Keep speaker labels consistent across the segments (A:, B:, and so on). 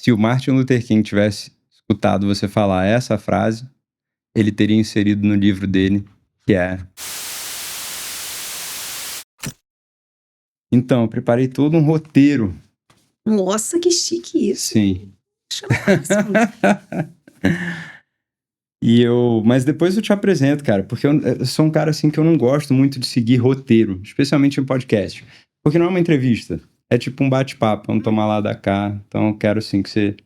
A: Se o Martin Luther King tivesse escutado você falar essa frase, ele teria inserido no livro dele, que é... Então, eu preparei todo um roteiro.
B: Nossa, que chique isso.
A: Sim.
B: Chama máximo.
A: Mas depois eu te apresento, cara, porque eu sou um cara assim que eu não gosto muito de seguir roteiro, especialmente em podcast, porque não é uma entrevista, é tipo um bate-papo, vamos tomar lá da cá. Então eu quero assim que você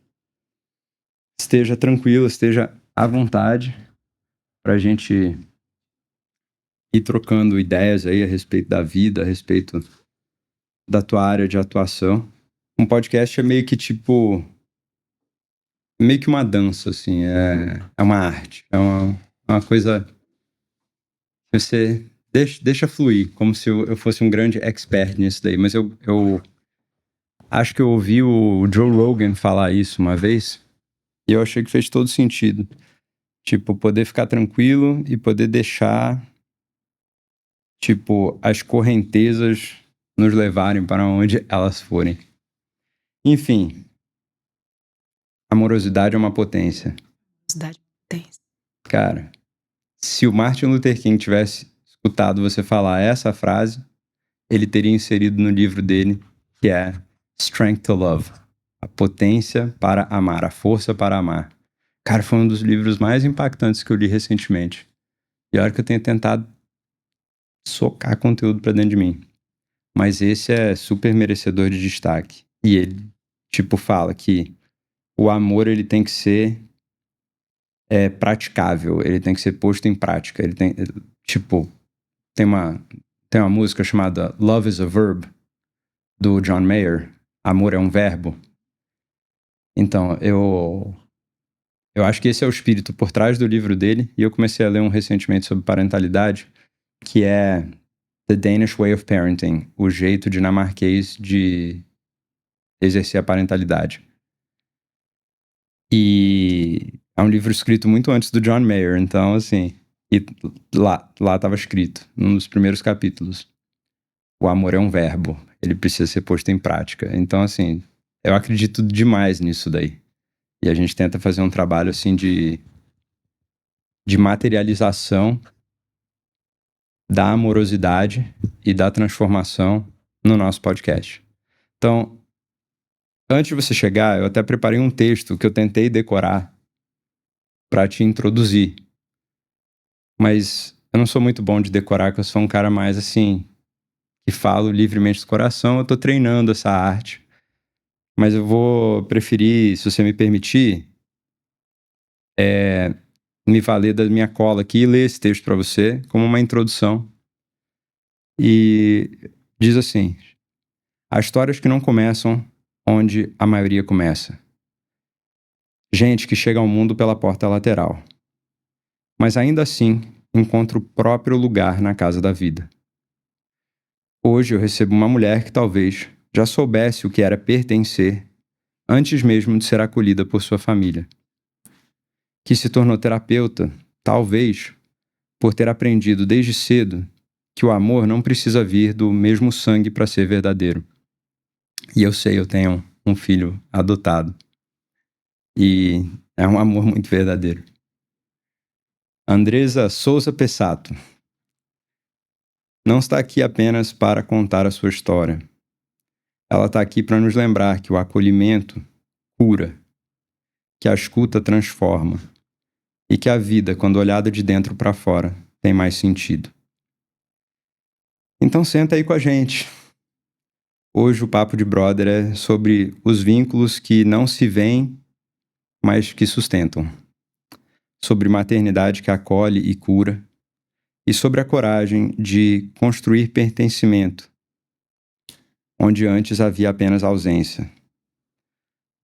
A: esteja tranquilo, esteja à vontade pra gente ir trocando ideias aí a respeito da vida, a respeito da tua área de atuação. Um podcast é meio que tipo... meio que uma dança, assim, é uma arte, é uma coisa que você deixa fluir, como se eu fosse um grande expert nisso daí. Mas eu acho que eu ouvi o Joe Rogan falar isso uma vez e eu achei que fez todo sentido. Tipo, poder ficar tranquilo e poder deixar, tipo, as correntezas nos levarem para onde elas forem. Enfim, amorosidade é uma potência.
B: Amorosidade tem.
A: Cara, se o Martin Luther King tivesse escutado você falar essa frase, ele teria inserido no livro dele, que é Strength to Love, a potência para amar, a força para amar. Cara, foi um dos livros mais impactantes que eu li recentemente. E olha que eu tenho tentado socar conteúdo pra dentro de mim. Mas esse é super merecedor de destaque. E ele, tipo, fala que o amor, ele tem que ser praticável, ele tem que ser posto em prática. Ele tem, tipo, tem uma música chamada Love is a Verb, do John Mayer. Amor é um verbo. Então, eu acho que esse é o espírito por trás do livro dele. E eu comecei a ler um recentemente sobre parentalidade, que é The Danish Way of Parenting, o jeito dinamarquês de exercer a parentalidade. E é um livro escrito muito antes do John Mayer, então, assim... E lá estava escrito, num dos primeiros capítulos, o amor é um verbo, ele precisa ser posto em prática. Então, assim, eu acredito demais nisso daí. E a gente tenta fazer um trabalho, assim, de materialização da amorosidade e da transformação no nosso podcast. Então, antes de você chegar, eu até preparei um texto que eu tentei decorar para te introduzir. Mas eu não sou muito bom de decorar, porque eu sou um cara mais, assim, que falo livremente do coração. Eu tô treinando essa arte. Mas eu vou preferir, se você me permitir, me valer da minha cola aqui e ler esse texto para você como uma introdução. E diz assim: há histórias que não começam onde a maioria começa. Gente que chega ao mundo pela porta lateral. Mas ainda assim, encontra o próprio lugar na casa da vida. Hoje eu recebo uma mulher que talvez já soubesse o que era pertencer antes mesmo de ser acolhida por sua família. Que se tornou terapeuta, talvez, por ter aprendido desde cedo que o amor não precisa vir do mesmo sangue para ser verdadeiro. E eu sei, eu tenho um filho adotado. E é um amor muito verdadeiro. Andresa Souza Pessato não está aqui apenas para contar a sua história. Ela está aqui para nos lembrar que o acolhimento cura, que a escuta transforma e que a vida, quando olhada de dentro para fora, tem mais sentido. Então senta aí com a gente. Hoje o Papo de Brother é sobre os vínculos que não se veem, mas que sustentam. Sobre maternidade que acolhe e cura. E sobre a coragem de construir pertencimento, onde antes havia apenas ausência.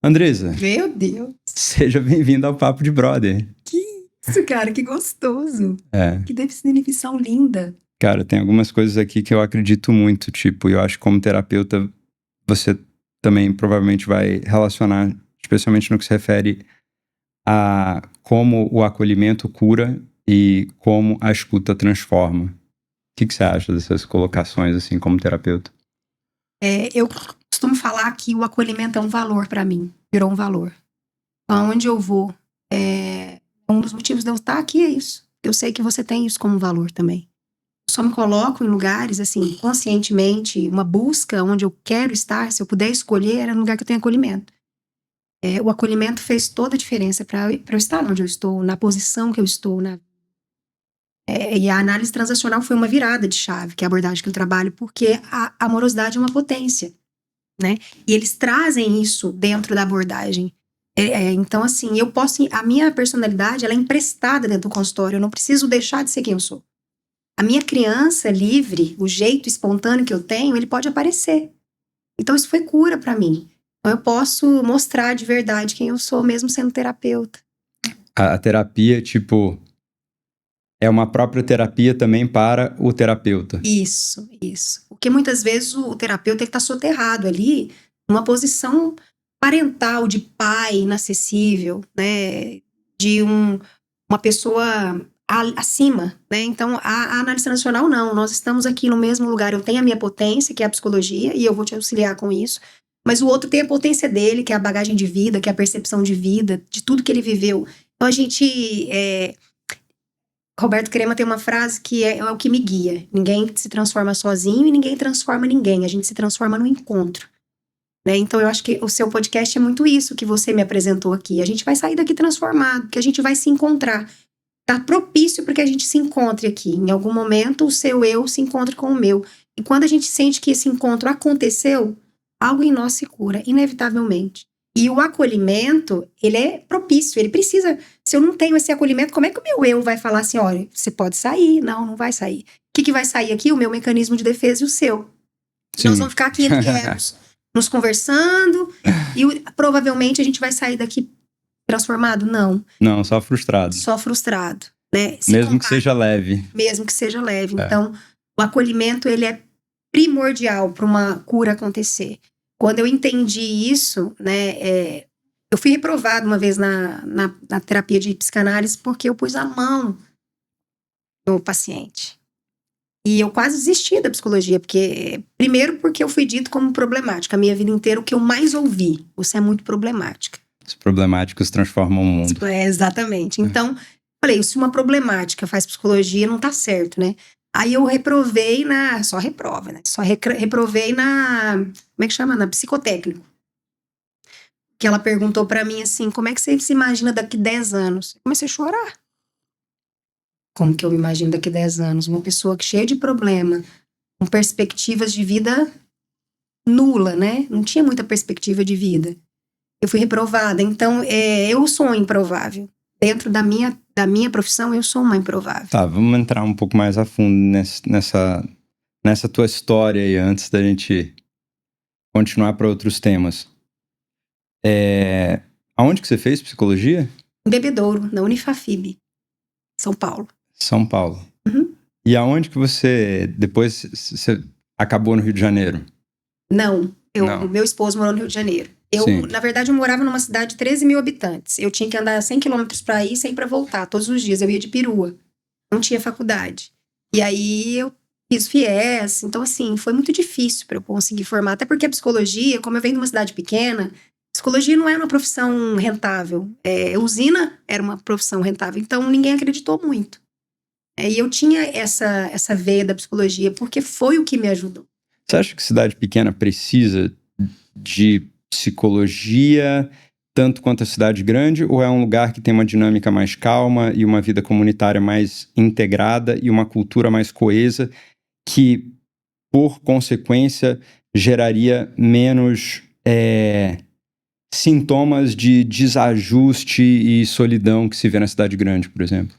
A: Andresa.
B: Meu Deus.
A: Seja bem-vinda ao Papo de Brother.
B: Que isso, cara, que gostoso.
A: É.
B: Que definição linda.
A: Cara, tem algumas coisas aqui que eu acredito muito, tipo, eu acho que como terapeuta você também provavelmente vai relacionar, especialmente no que se refere a como o acolhimento cura e como a escuta transforma. O que você acha dessas colocações, assim, como terapeuta?
B: Eu costumo falar que o acolhimento é um valor para mim. virou um valor. Aonde eu vou, um dos motivos de eu estar aqui é isso. Eu sei que você tem isso como valor também. Eu só me coloco em lugares, assim, conscientemente, uma busca onde eu quero estar, se eu puder escolher, era no lugar que eu tenho acolhimento. O acolhimento fez toda a diferença para eu estar onde eu estou, na posição que eu estou. E a análise transacional foi uma virada de chave, que é a abordagem que eu trabalho, porque a amorosidade é uma potência, né? E eles trazem isso dentro da abordagem. Então, assim, a minha personalidade, ela é emprestada dentro do consultório, eu não preciso deixar de ser quem eu sou. A minha criança livre, o jeito espontâneo que eu tenho, ele pode aparecer. Então, isso foi cura para mim. Então, eu posso mostrar de verdade quem eu sou, mesmo sendo terapeuta.
A: A terapia, tipo, é uma própria terapia também para o terapeuta.
B: Isso. Porque muitas vezes o terapeuta está soterrado ali, numa posição parental, de pai inacessível, né? De uma pessoa acima, né? Então, a análise transacional não. Nós estamos aqui no mesmo lugar. Eu tenho a minha potência, que é a psicologia, e eu vou te auxiliar com isso. Mas o outro tem a potência dele, que é a bagagem de vida, que é a percepção de vida, de tudo que ele viveu. Então, a gente... Roberto Crema tem uma frase que é o que me guia. Ninguém se transforma sozinho e ninguém transforma ninguém. A gente se transforma no encontro. Né? Então, eu acho que o seu podcast é muito isso que você me apresentou aqui. A gente vai sair daqui transformado, que a gente vai se encontrar. Tá propício para que a gente se encontre aqui. Em algum momento, o seu eu se encontra com o meu. E quando a gente sente que esse encontro aconteceu, algo em nós se cura, inevitavelmente. E o acolhimento, ele é propício, ele precisa... Se eu não tenho esse acolhimento, como é que o meu eu vai falar assim, olha, você pode sair? Não vai sair. O que vai sair aqui? O meu mecanismo de defesa e o seu.
A: Sim.
B: Nós vamos ficar aqui entre elos, nos conversando, e provavelmente a gente vai sair daqui transformado? Não,
A: só frustrado.
B: Só frustrado, né?
A: Mesmo que seja leve.
B: Mesmo que seja leve. Então, o acolhimento, ele é primordial para uma cura acontecer. Quando eu entendi isso, né, eu fui reprovada uma vez na terapia de psicanálise porque eu pus a mão no paciente. E eu quase desisti da psicologia, primeiro porque eu fui dito como problemática. A minha vida inteira, o que eu mais ouvi, você é muito problemática.
A: Os problemáticos transformam o mundo.
B: Exatamente. Então, falei, se uma problemática faz psicologia, não tá certo, né? Aí eu reprovei só reprova, né? Só reprovei como é que chama? Na psicotécnico. Que ela perguntou pra mim assim, como é que você se imagina daqui 10 anos? Eu comecei a chorar. Como que eu me imagino daqui 10 anos? Uma pessoa cheia de problema, com perspectivas de vida nula, né? Não tinha muita perspectiva de vida. Eu fui reprovada, então eu sou um improvável. Dentro da minha profissão, eu sou uma improvável.
A: Tá, vamos entrar um pouco mais a fundo nessa tua história aí, antes da gente continuar para outros temas. Aonde que você fez psicologia?
B: Em Bebedouro, na Unifafib, São Paulo.
A: São Paulo.
B: Uhum.
A: E aonde que depois você acabou no Rio de Janeiro?
B: Não. O meu esposo morou no Rio de Janeiro. Na verdade, eu morava numa cidade de 13 mil habitantes. Eu tinha que andar 100 quilômetros para ir e 100 para voltar, todos os dias. Eu ia de perua. Não tinha faculdade. E aí, eu fiz FIES. Então, assim, foi muito difícil para eu conseguir formar. Até porque a psicologia, como eu venho de uma cidade pequena, psicologia não é uma profissão rentável. Usina era uma profissão rentável. Então, ninguém acreditou muito. E eu tinha essa veia da psicologia, porque foi o que me ajudou.
A: Você acha que cidade pequena precisa de psicologia tanto quanto a cidade grande, ou é um lugar que tem uma dinâmica mais calma e uma vida comunitária mais integrada e uma cultura mais coesa que, por consequência, geraria menos sintomas de desajuste e solidão que se vê na cidade grande, por exemplo?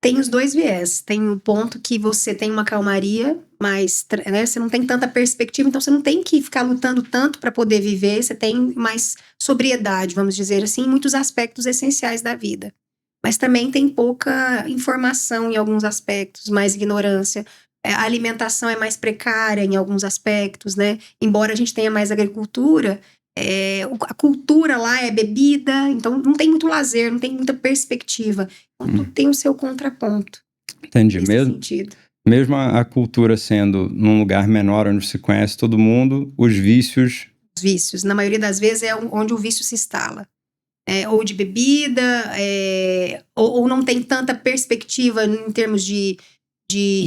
B: Tem os dois viés. Tem um ponto que você tem uma calmaria, mas né, você não tem tanta perspectiva, então você não tem que ficar lutando tanto para poder viver, você tem mais sobriedade, vamos dizer assim, em muitos aspectos essenciais da vida. Mas também tem pouca informação em alguns aspectos, mais ignorância. A alimentação é mais precária em alguns aspectos, né? Embora a gente tenha mais agricultura, a cultura lá é bebida, então não tem muito lazer, não tem muita perspectiva. Então tudo tem o seu contraponto.
A: Entendi.
B: Sentido.
A: Mesmo a cultura sendo num lugar menor onde se conhece todo mundo, os vícios
B: vícios. Na maioria das vezes é onde o vício se instala. Ou de bebida, ou não tem tanta perspectiva em termos de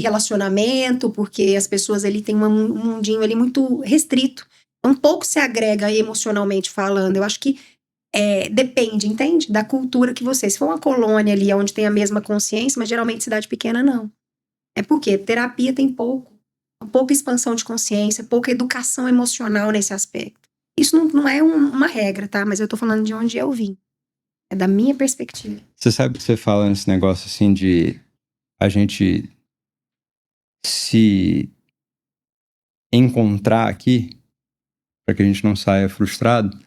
B: relacionamento, porque as pessoas ali têm um mundinho ali muito restrito. Um pouco se agrega emocionalmente falando. Eu acho que depende, entende? Da cultura que você... Se for uma colônia ali onde tem a mesma consciência, mas geralmente cidade pequena não. É porque terapia tem pouca expansão de consciência, pouca educação emocional nesse aspecto. Isso não é uma regra, tá? Mas eu tô falando de onde eu vim. É da minha perspectiva.
A: Você sabe que você fala nesse negócio assim de a gente se encontrar aqui, para que a gente não saia frustrado.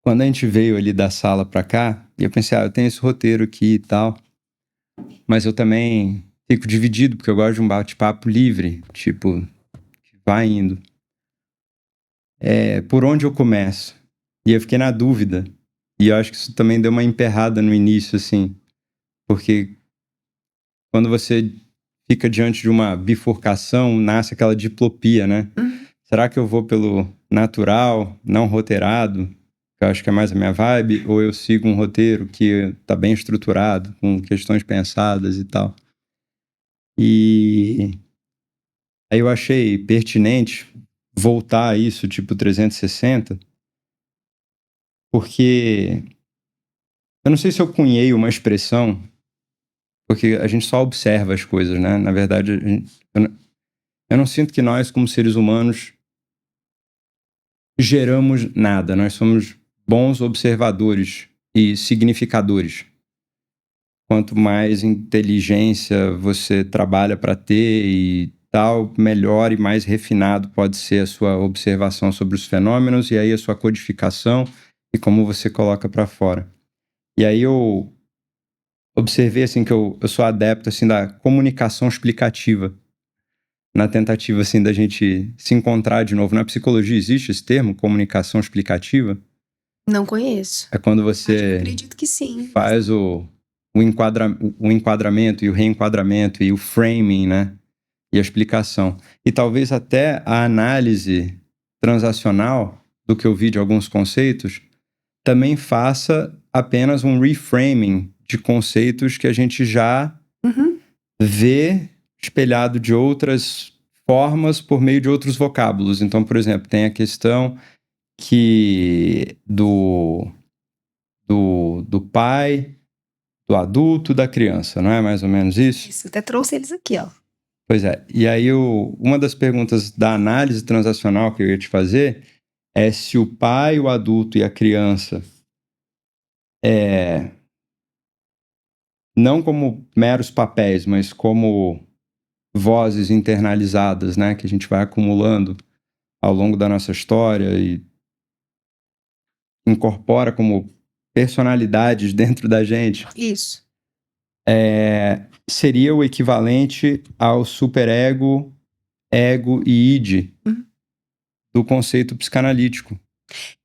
A: Quando a gente veio ali da sala pra cá, e eu pensei, eu tenho esse roteiro aqui e tal, mas eu também fico dividido, porque eu gosto de um bate-papo livre, tipo, vai indo. Por onde eu começo? E eu fiquei na dúvida. E eu acho que isso também deu uma emperrada no início, assim. Porque quando você fica diante de uma bifurcação, nasce aquela diplopia, né? Será que eu vou pelo natural, não roteirado, que eu acho que é mais a minha vibe, ou eu sigo um roteiro que tá bem estruturado, com questões pensadas e tal? E aí eu achei pertinente voltar a isso, tipo 360, porque eu não sei se eu cunhei uma expressão, porque a gente só observa as coisas, né? Na verdade, eu não sinto que nós, como seres humanos, geramos nada. Nós somos bons observadores e significadores. Quanto mais inteligência você trabalha para ter e tal, melhor e mais refinado pode ser a sua observação sobre os fenômenos e aí a sua codificação e como você coloca para fora. E aí eu observei assim que eu sou adepto assim da comunicação explicativa, na tentativa assim da gente se encontrar de novo. Na psicologia existe esse termo, comunicação explicativa?
B: Não conheço.
A: É quando você
B: acredito que sim.
A: faz o enquadramento e o reenquadramento e o framing, né? E a explicação. E talvez até a análise transacional do que eu vi de alguns conceitos também faça apenas um reframing de conceitos que a gente já vê espelhado de outras formas por meio de outros vocábulos. Então, por exemplo, tem a questão que do pai, do adulto, da criança, não é mais ou menos isso?
B: Isso, até trouxe eles aqui, ó.
A: Pois é. E aí, uma das perguntas da análise transacional que eu ia te fazer é se o pai, o adulto e a criança não como meros papéis, mas como vozes internalizadas, né, que a gente vai acumulando ao longo da nossa história e incorpora como personalidades dentro da gente.
B: Isso.
A: Seria o equivalente ao superego, ego e id do conceito psicanalítico.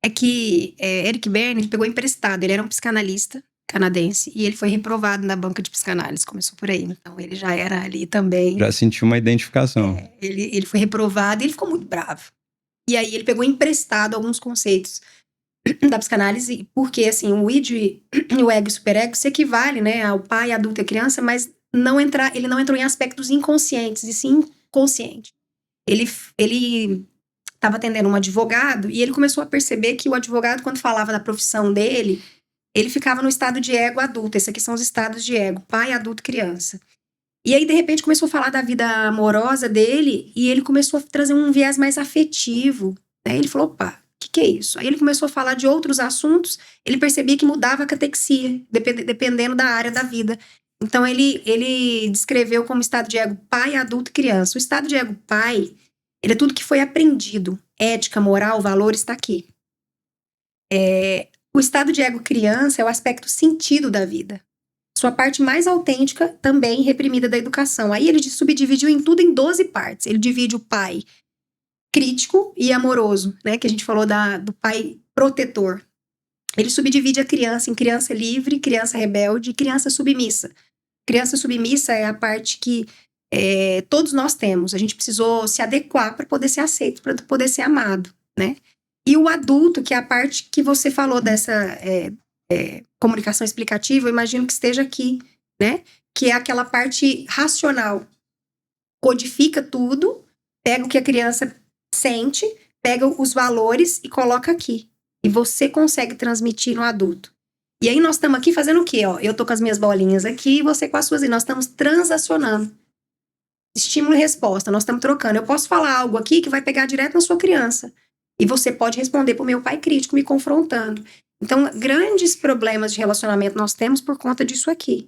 B: É que Eric Berne, ele pegou emprestado, ele era um psicanalista canadense e ele foi reprovado na banca de psicanálise, começou por aí, então ele já era ali também.
A: Já sentiu uma identificação.
B: Ele foi reprovado e ele ficou muito bravo. E aí ele pegou emprestado alguns conceitos da psicanálise, porque assim, o id, o ego e o superego se equivale, né, ao pai, adulto e criança, mas ele não entrou em aspectos inconscientes, e sim consciente. Ele estava atendendo um advogado e ele começou a perceber que o advogado, quando falava da profissão dele, ele ficava no estado de ego adulto. Esses aqui são os estados de ego, pai, adulto, criança. E aí, de repente, começou a falar da vida amorosa dele e ele começou a trazer um viés mais afetivo. Aí ele falou, opa, o que é isso? Aí ele começou a falar de outros assuntos, ele percebia que mudava a catexia, dependendo da área da vida. Então, ele descreveu como estado de ego pai, adulto e criança. O estado de ego pai, ele é tudo que foi aprendido. Ética, moral, valor está aqui. O estado de ego criança é o aspecto sentido da vida. Sua parte mais autêntica, também reprimida da educação. Aí ele subdividiu em tudo em 12 partes. Ele divide o pai crítico e amoroso, né? Que a gente falou do pai protetor. Ele subdivide a criança em criança livre, criança rebelde e criança submissa. Criança submissa é a parte que todos nós temos. A gente precisou se adequar para poder ser aceito, para poder ser amado, né? E o adulto, que é a parte que você falou dessa comunicação explicativa, eu imagino que esteja aqui, né? Que é aquela parte racional. Codifica tudo, pega o que a criança sente, pega os valores e coloca aqui. E você consegue transmitir no adulto. E aí nós estamos aqui fazendo o quê? Ó, eu tô com as minhas bolinhas aqui e você com as suas. E nós estamos transacionando. Estímulo e resposta, nós estamos trocando. Eu posso falar algo aqui que vai pegar direto na sua criança. E você pode responder pro meu pai crítico me confrontando. Então, grandes problemas de relacionamento nós temos por conta disso aqui.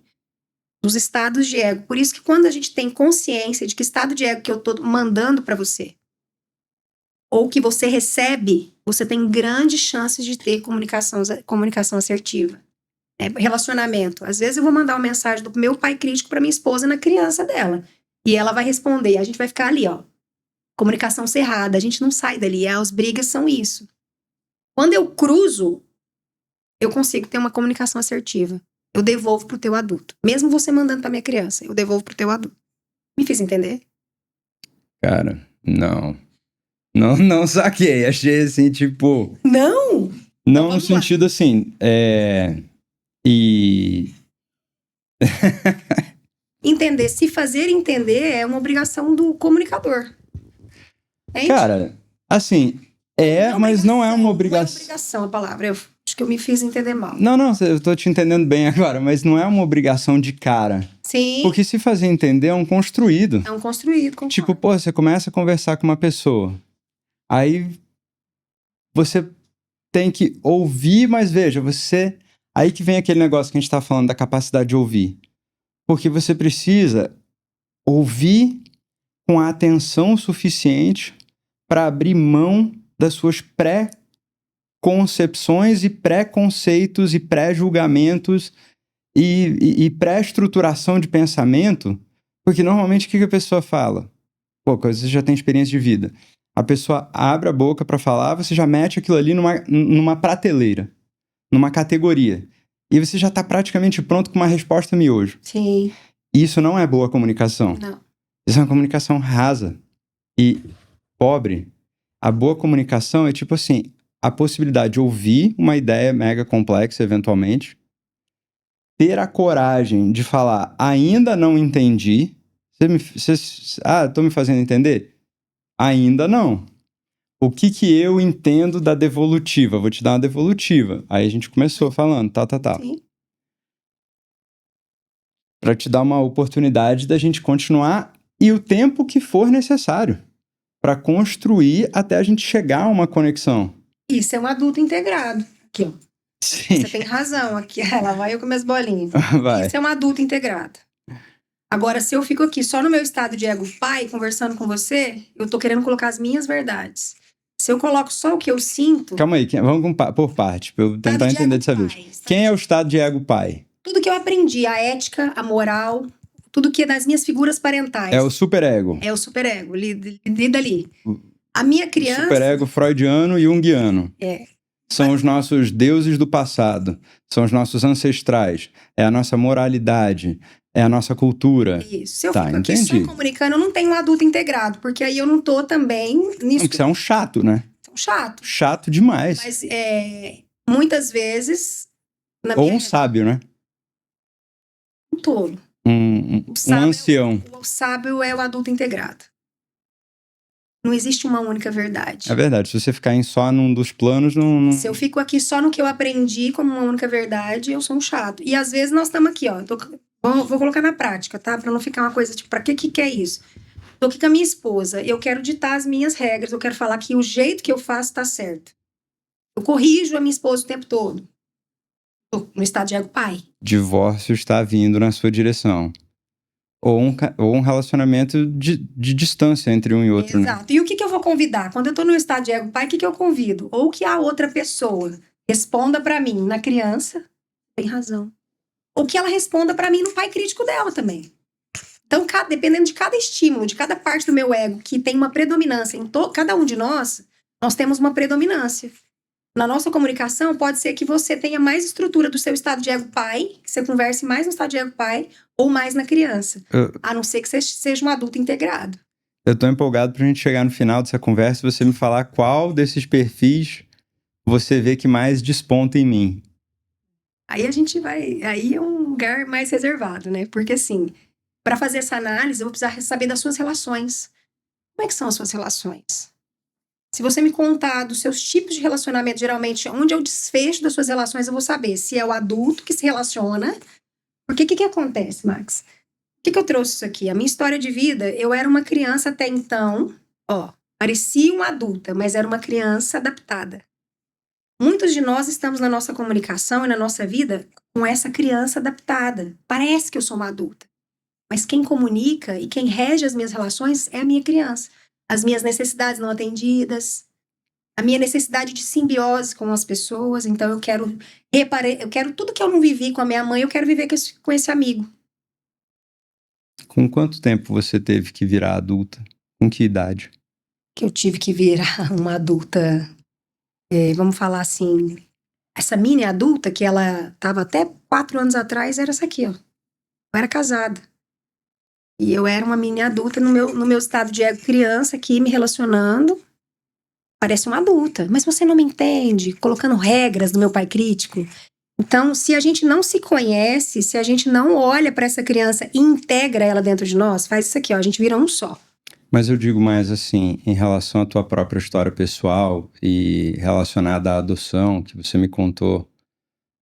B: Dos estados de ego. Por isso que quando a gente tem consciência de que estado de ego que eu tô mandando para você, ou que você recebe, você tem grandes chances de ter comunicação assertiva. Relacionamento. Às vezes eu vou mandar uma mensagem do meu pai crítico para minha esposa na criança dela. E ela vai responder. A gente vai ficar ali, ó. Comunicação cerrada. A gente não sai dali. As brigas são isso. Quando eu cruzo, eu consigo ter uma comunicação assertiva. Eu devolvo pro teu adulto. Mesmo você mandando pra minha criança, eu devolvo pro teu adulto. Me fiz entender?
A: Cara, não saquei. Achei assim, tipo...
B: Não
A: no sentido assim,
B: Entender, se fazer entender é uma obrigação do comunicador.
A: Cara, assim, mas não é uma obrigação.
B: Não é obrigação a palavra, eu acho que eu me fiz entender mal.
A: Não, eu tô te entendendo bem agora, mas não é uma obrigação de cara.
B: Sim.
A: Porque se fazer entender é um construído.
B: É um construído, concordo.
A: Tipo, pô, você começa a conversar com uma pessoa, aí você tem que ouvir, mas veja, aí que vem aquele negócio que a gente tá falando da capacidade de ouvir. Porque você precisa ouvir com a atenção suficiente para abrir mão das suas pré-concepções e pré-conceitos e pré-julgamentos e pré-estruturação de pensamento, porque normalmente o que a pessoa fala? Pô, você já tem experiência de vida. A pessoa abre a boca para falar, você já mete aquilo ali numa prateleira, numa categoria. E você já tá praticamente pronto com uma resposta miojo.
B: Sim.
A: Isso não é boa comunicação.
B: Não.
A: Isso é uma comunicação rasa e pobre. A boa comunicação é tipo assim, a possibilidade de ouvir uma ideia mega complexa, eventualmente, ter a coragem de falar, ainda não entendi. Tô me fazendo entender? Ainda não. O que eu entendo da devolutiva? Vou te dar uma devolutiva. Aí a gente começou falando, tal.
B: Sim.
A: Pra te dar uma oportunidade da gente continuar e o tempo que for necessário para construir até a gente chegar a uma conexão.
B: Isso é um adulto integrado. Aqui, ó.
A: Sim.
B: Você tem razão. Aqui, lá vai eu com minhas bolinhas.
A: Vai.
B: Isso é um adulto integrado. Agora, se eu fico aqui só no meu estado de ego pai, conversando com você, eu tô querendo colocar as minhas verdades. Se eu coloco só o que eu sinto...
A: Calma aí, vamos por parte, pra eu tentar entender dessa vez. Quem é o estado de ego pai?
B: Tudo que eu aprendi, a ética, a moral, tudo que é das minhas figuras parentais.
A: É o superego.
B: É o superego, lida ali. A minha criança...
A: Superego freudiano e junguiano.
B: É.
A: São os nossos deuses do passado, são os nossos ancestrais, é a nossa moralidade, é a nossa cultura.
B: Isso. Se eu fico aqui só comunicando, eu não tenho um adulto integrado, porque aí eu não tô também nisso.
A: Porque você é um chato, né?
B: É um chato.
A: Chato demais.
B: Mas muitas vezes...
A: Ou um sábio, né?
B: Um tolo.
A: Um ancião.
B: O sábio é o adulto integrado. Não existe uma única verdade.
A: É verdade. Se você ficar só num dos planos, não...
B: Se eu fico aqui só no que eu aprendi como uma única verdade, eu sou um chato. E às vezes nós estamos aqui, ó. Vou colocar na prática, tá? Pra não ficar uma coisa tipo, pra que é isso? Tô aqui com a minha esposa, eu quero ditar as minhas regras, eu quero falar que o jeito que eu faço tá certo. Eu corrijo a minha esposa o tempo todo. Tô no estado de ego pai.
A: Divórcio está vindo na sua direção. Ou um relacionamento de distância entre um e outro,
B: Exato.
A: Né?
B: E o que eu vou convidar? Quando eu tô no estado de ego pai, o que eu convido? Ou que a outra pessoa responda pra mim na criança, tem razão. Ou que ela responda pra mim no pai crítico dela também. Então, dependendo de cada estímulo, de cada parte do meu ego que tem uma predominância em cada um de nós temos uma predominância. Na nossa comunicação, pode ser que você tenha mais estrutura do seu estado de ego pai, que você converse mais no estado de ego pai, ou mais na criança. A não ser que você seja um adulto integrado.
A: Eu tô empolgado pra gente chegar no final dessa conversa e você me falar qual desses perfis você vê que mais desponta em mim.
B: Aí a gente vai... Aí é um lugar mais reservado, né? Porque assim, para fazer essa análise, eu vou precisar saber das suas relações. Como é que são as suas relações? Se você me contar dos seus tipos de relacionamento, geralmente, onde é o desfecho das suas relações, eu vou saber se é o adulto que se relaciona. Porque o que acontece, Max? Por que eu trouxe isso aqui? A minha história de vida, eu era uma criança até então, parecia uma adulta, mas era uma criança adaptada. Muitos de nós estamos na nossa comunicação e na nossa vida com essa criança adaptada. Parece que eu sou uma adulta. Mas quem comunica e quem rege as minhas relações é a minha criança. As minhas necessidades não atendidas, a minha necessidade de simbiose com as pessoas. Então eu quero tudo que eu não vivi com a minha mãe, eu quero viver com esse amigo.
A: Com quanto tempo você teve que virar adulta? Com que idade?
B: Que eu tive que virar uma adulta, vamos falar assim, essa mini adulta que ela estava até 4 anos atrás, era essa aqui, ó. Eu era casada. E eu era uma mini adulta no meu estado de ego criança aqui, me relacionando. Parece uma adulta, mas você não me entende, colocando regras do meu pai crítico. Então, se a gente não se conhece, se a gente não olha para essa criança e integra ela dentro de nós, faz isso aqui, ó, a gente vira um só.
A: Mas eu digo mais assim, em relação à tua própria história pessoal e relacionada à adoção, que você me contou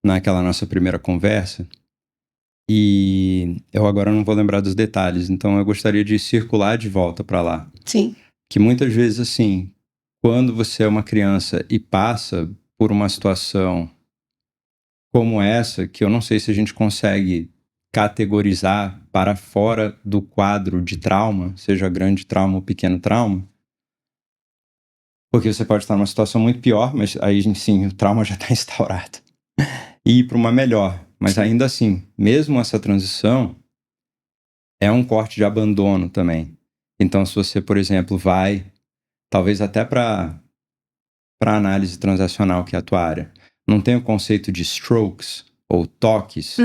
A: naquela nossa primeira conversa, e eu agora não vou lembrar dos detalhes, então eu gostaria de circular de volta para lá.
B: Sim.
A: Que muitas vezes, assim, quando você é uma criança e passa por uma situação como essa, que eu não sei se a gente consegue categorizar para fora do quadro de trauma, seja grande trauma ou pequeno trauma, porque você pode estar numa situação muito pior, mas aí sim, o trauma já está instaurado, e ir para uma melhor. Mas ainda assim, mesmo essa transição é um corte de abandono também. Então, se você, por exemplo, vai, talvez até para análise transacional, que é a tua área, não tem o conceito de strokes ou toques,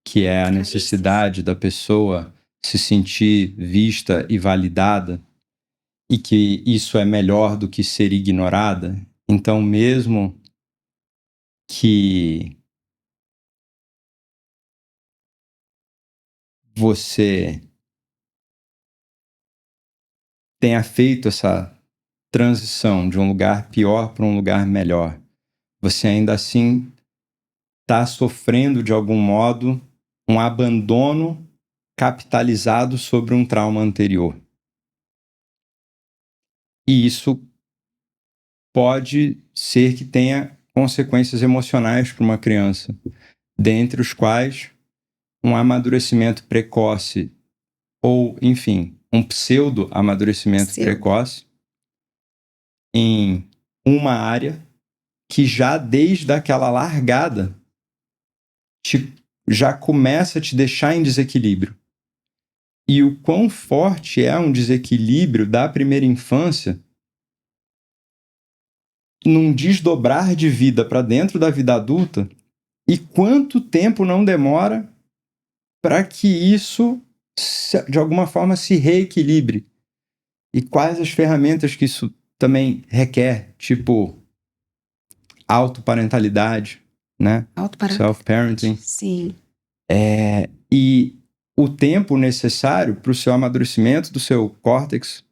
A: que é a necessidade da pessoa se sentir vista e validada, e que isso é melhor do que ser ignorada. Então, mesmo que você tenha feito essa transição de um lugar pior para um lugar melhor, você ainda assim está sofrendo de algum modo um abandono capitalizado sobre um trauma anterior. E isso pode ser que tenha consequências emocionais para uma criança, dentre os quais um amadurecimento precoce ou, enfim, um pseudo-amadurecimento precoce em uma área que já desde aquela largada já começa a te deixar em desequilíbrio. E o quão forte é um desequilíbrio da primeira infância num desdobrar de vida para dentro da vida adulta, e quanto tempo não demora para que isso, de alguma forma, se reequilibre. E quais as ferramentas que isso também requer, tipo autoparentalidade, né? Self-parenting.
B: Sim.
A: E o tempo necessário para o seu amadurecimento do seu córtex,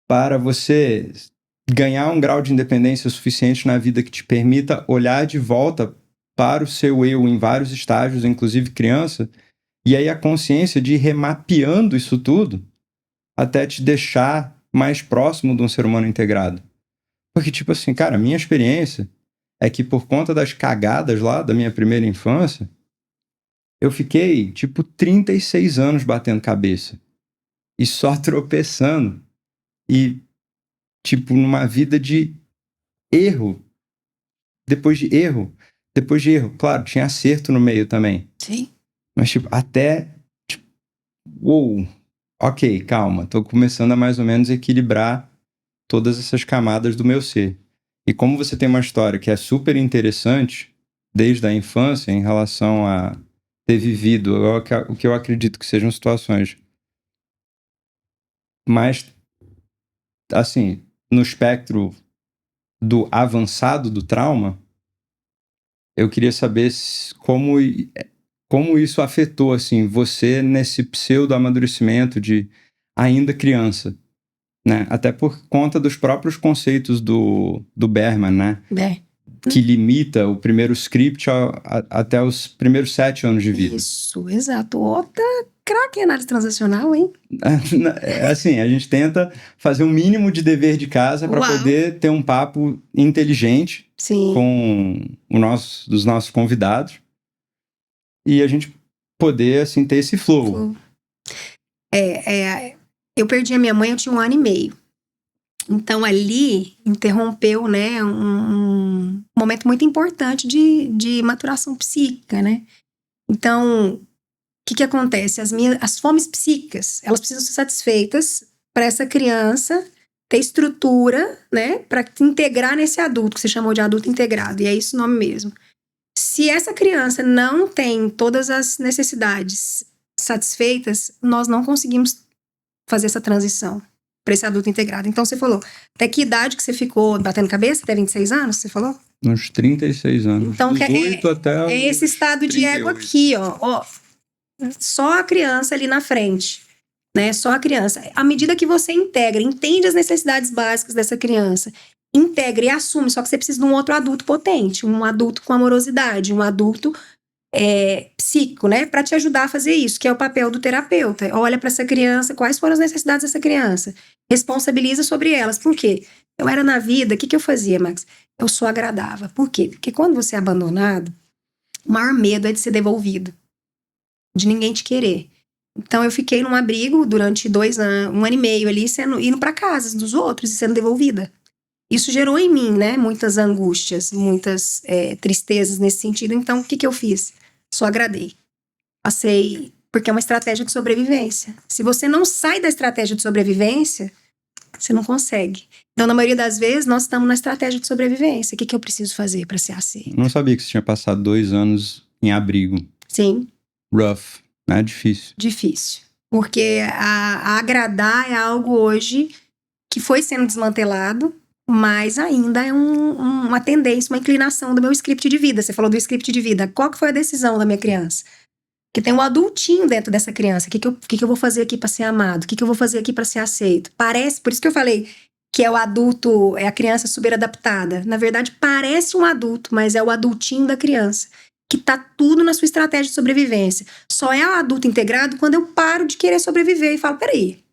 A: para você ganhar um grau de independência suficiente na vida que te permita olhar de volta para o seu eu em vários estágios, inclusive criança, e aí a consciência de ir remapeando isso tudo até te deixar mais próximo de um ser humano integrado. Porque, tipo assim, cara, a minha experiência é que por conta das cagadas lá da minha primeira infância, eu fiquei, tipo, 36 anos batendo cabeça. E só tropeçando. E, tipo, numa vida de erro. Depois de erro. Depois de erro. Claro, tinha acerto no meio também.
B: Sim.
A: Mas, tipo, até... Tipo, uou, ok, calma. Tô começando a mais ou menos equilibrar todas essas camadas do meu ser. E como você tem uma história que é super interessante desde a infância em relação a ter vivido o que eu acredito que sejam situações mais, assim, no espectro do avançado do trauma, eu queria saber como isso afetou, assim, você nesse pseudo-amadurecimento de ainda criança, né? Até por conta dos próprios conceitos do Berman, né? Que limita o primeiro script até os primeiros 7 anos de vida.
B: Isso, exato. Outra craque em análise transacional, hein?
A: Assim, a gente tenta fazer um mínimo de dever de casa para poder ter um papo inteligente
B: Sim.
A: com os nossos convidados e a gente poder, assim, ter esse flow.
B: Eu perdi a minha mãe, eu tinha 1 ano e meio. Então, ali, interrompeu, né, um momento muito importante de maturação psíquica, né? Então, o que acontece? As fomes psíquicas, elas precisam ser satisfeitas para essa criança ter estrutura, né, para integrar nesse adulto, que você chamou de adulto integrado, e é isso o nome mesmo. Se essa criança não tem todas as necessidades satisfeitas, nós não conseguimos fazer essa transição para esse adulto integrado. Então, você falou, até que idade que você ficou batendo cabeça? Até 26 anos, você falou?
A: Uns 36 anos.
B: Então,
A: 18 até
B: esse estado de ego aqui, ó. Só a criança ali na frente, né? Só a criança. À medida que você integra, entende as necessidades básicas dessa criança, integra e assume, só que você precisa de um outro adulto potente, um adulto com amorosidade, um adulto psíquico, né? Para te ajudar a fazer isso, que é o papel do terapeuta. Olha para essa criança, quais foram as necessidades dessa criança, responsabiliza sobre elas. Por quê? Eu era na vida, o que eu fazia, Max? Eu só agradava. Por quê? Porque quando você é abandonado, o maior medo é de ser devolvido, de ninguém te querer. Então eu fiquei num abrigo durante 2 anos, 1 ano e meio ali, indo para casas dos outros e sendo devolvida. Isso gerou em mim, né, muitas angústias, muitas tristezas nesse sentido. Então, o que eu fiz? Só agradei. Passei, porque é uma estratégia de sobrevivência. Se você não sai da estratégia de sobrevivência, você não consegue. Então, na maioria das vezes, nós estamos na estratégia de sobrevivência. O que eu preciso fazer para ser aceito?
A: Não sabia que você tinha passado 2 anos em abrigo.
B: Sim.
A: Rough, né? Difícil.
B: Difícil. Porque a agradar é algo hoje que foi sendo desmantelado, mas ainda é uma tendência, uma inclinação do meu script de vida. Você falou do script de vida. Qual que foi a decisão da minha criança? Que tem um adultinho dentro dessa criança. O que eu vou fazer aqui para ser amado? O que eu vou fazer aqui para ser aceito? Parece, por isso que eu falei que é o adulto, é a criança super adaptada. Na verdade, parece um adulto, mas é o adultinho da criança, que tá tudo na sua estratégia de sobrevivência. Só é o adulto integrado quando eu paro de querer sobreviver e falo, peraí,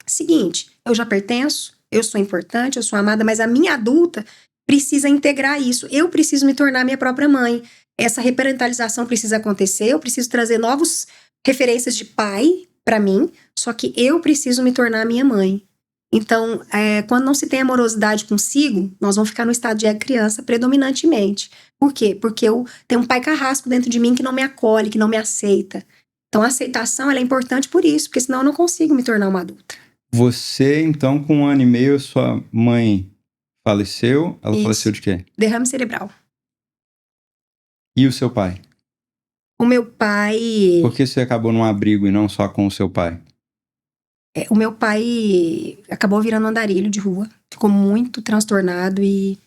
B: seguinte, eu já pertenço, eu sou importante, eu sou amada, mas a minha adulta precisa integrar isso. Eu preciso me tornar minha própria mãe. Essa reparentalização precisa acontecer, eu preciso trazer novas referências de pai para mim, só que eu preciso me tornar minha mãe. Então, quando não se tem amorosidade consigo, nós vamos ficar no estado de criança predominantemente. Por quê? Porque eu tenho um pai carrasco dentro de mim que não me acolhe, que não me aceita. Então, a aceitação ela é importante por isso, porque senão eu não consigo me tornar uma adulta.
A: Você, então, com 1 ano e meio, sua mãe faleceu? Ela faleceu de quê?
B: Derrame cerebral.
A: E o seu pai?
B: O meu pai...
A: Por que você acabou num abrigo e não só com o seu pai?
B: O meu pai acabou virando um andarilho de rua. Ficou muito transtornado e...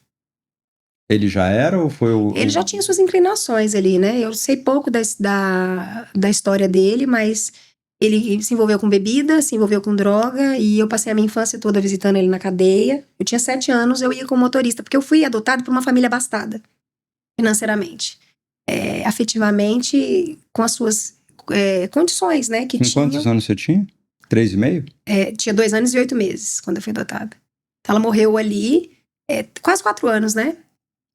A: Ele já era ou foi o...
B: Ele já tinha suas inclinações ali, né? Eu sei pouco da história dele, mas ele se envolveu com bebida, se envolveu com droga, e eu passei a minha infância toda visitando ele na cadeia. Eu tinha 7 anos, eu ia como motorista, porque eu fui adotado por uma família abastada, financeiramente. Afetivamente, com as suas condições, né?
A: Com quantos anos você tinha? 3,5?
B: Tinha 2 anos e 8 meses, quando eu fui adotada. Então, ela morreu ali, quase 4 anos, né?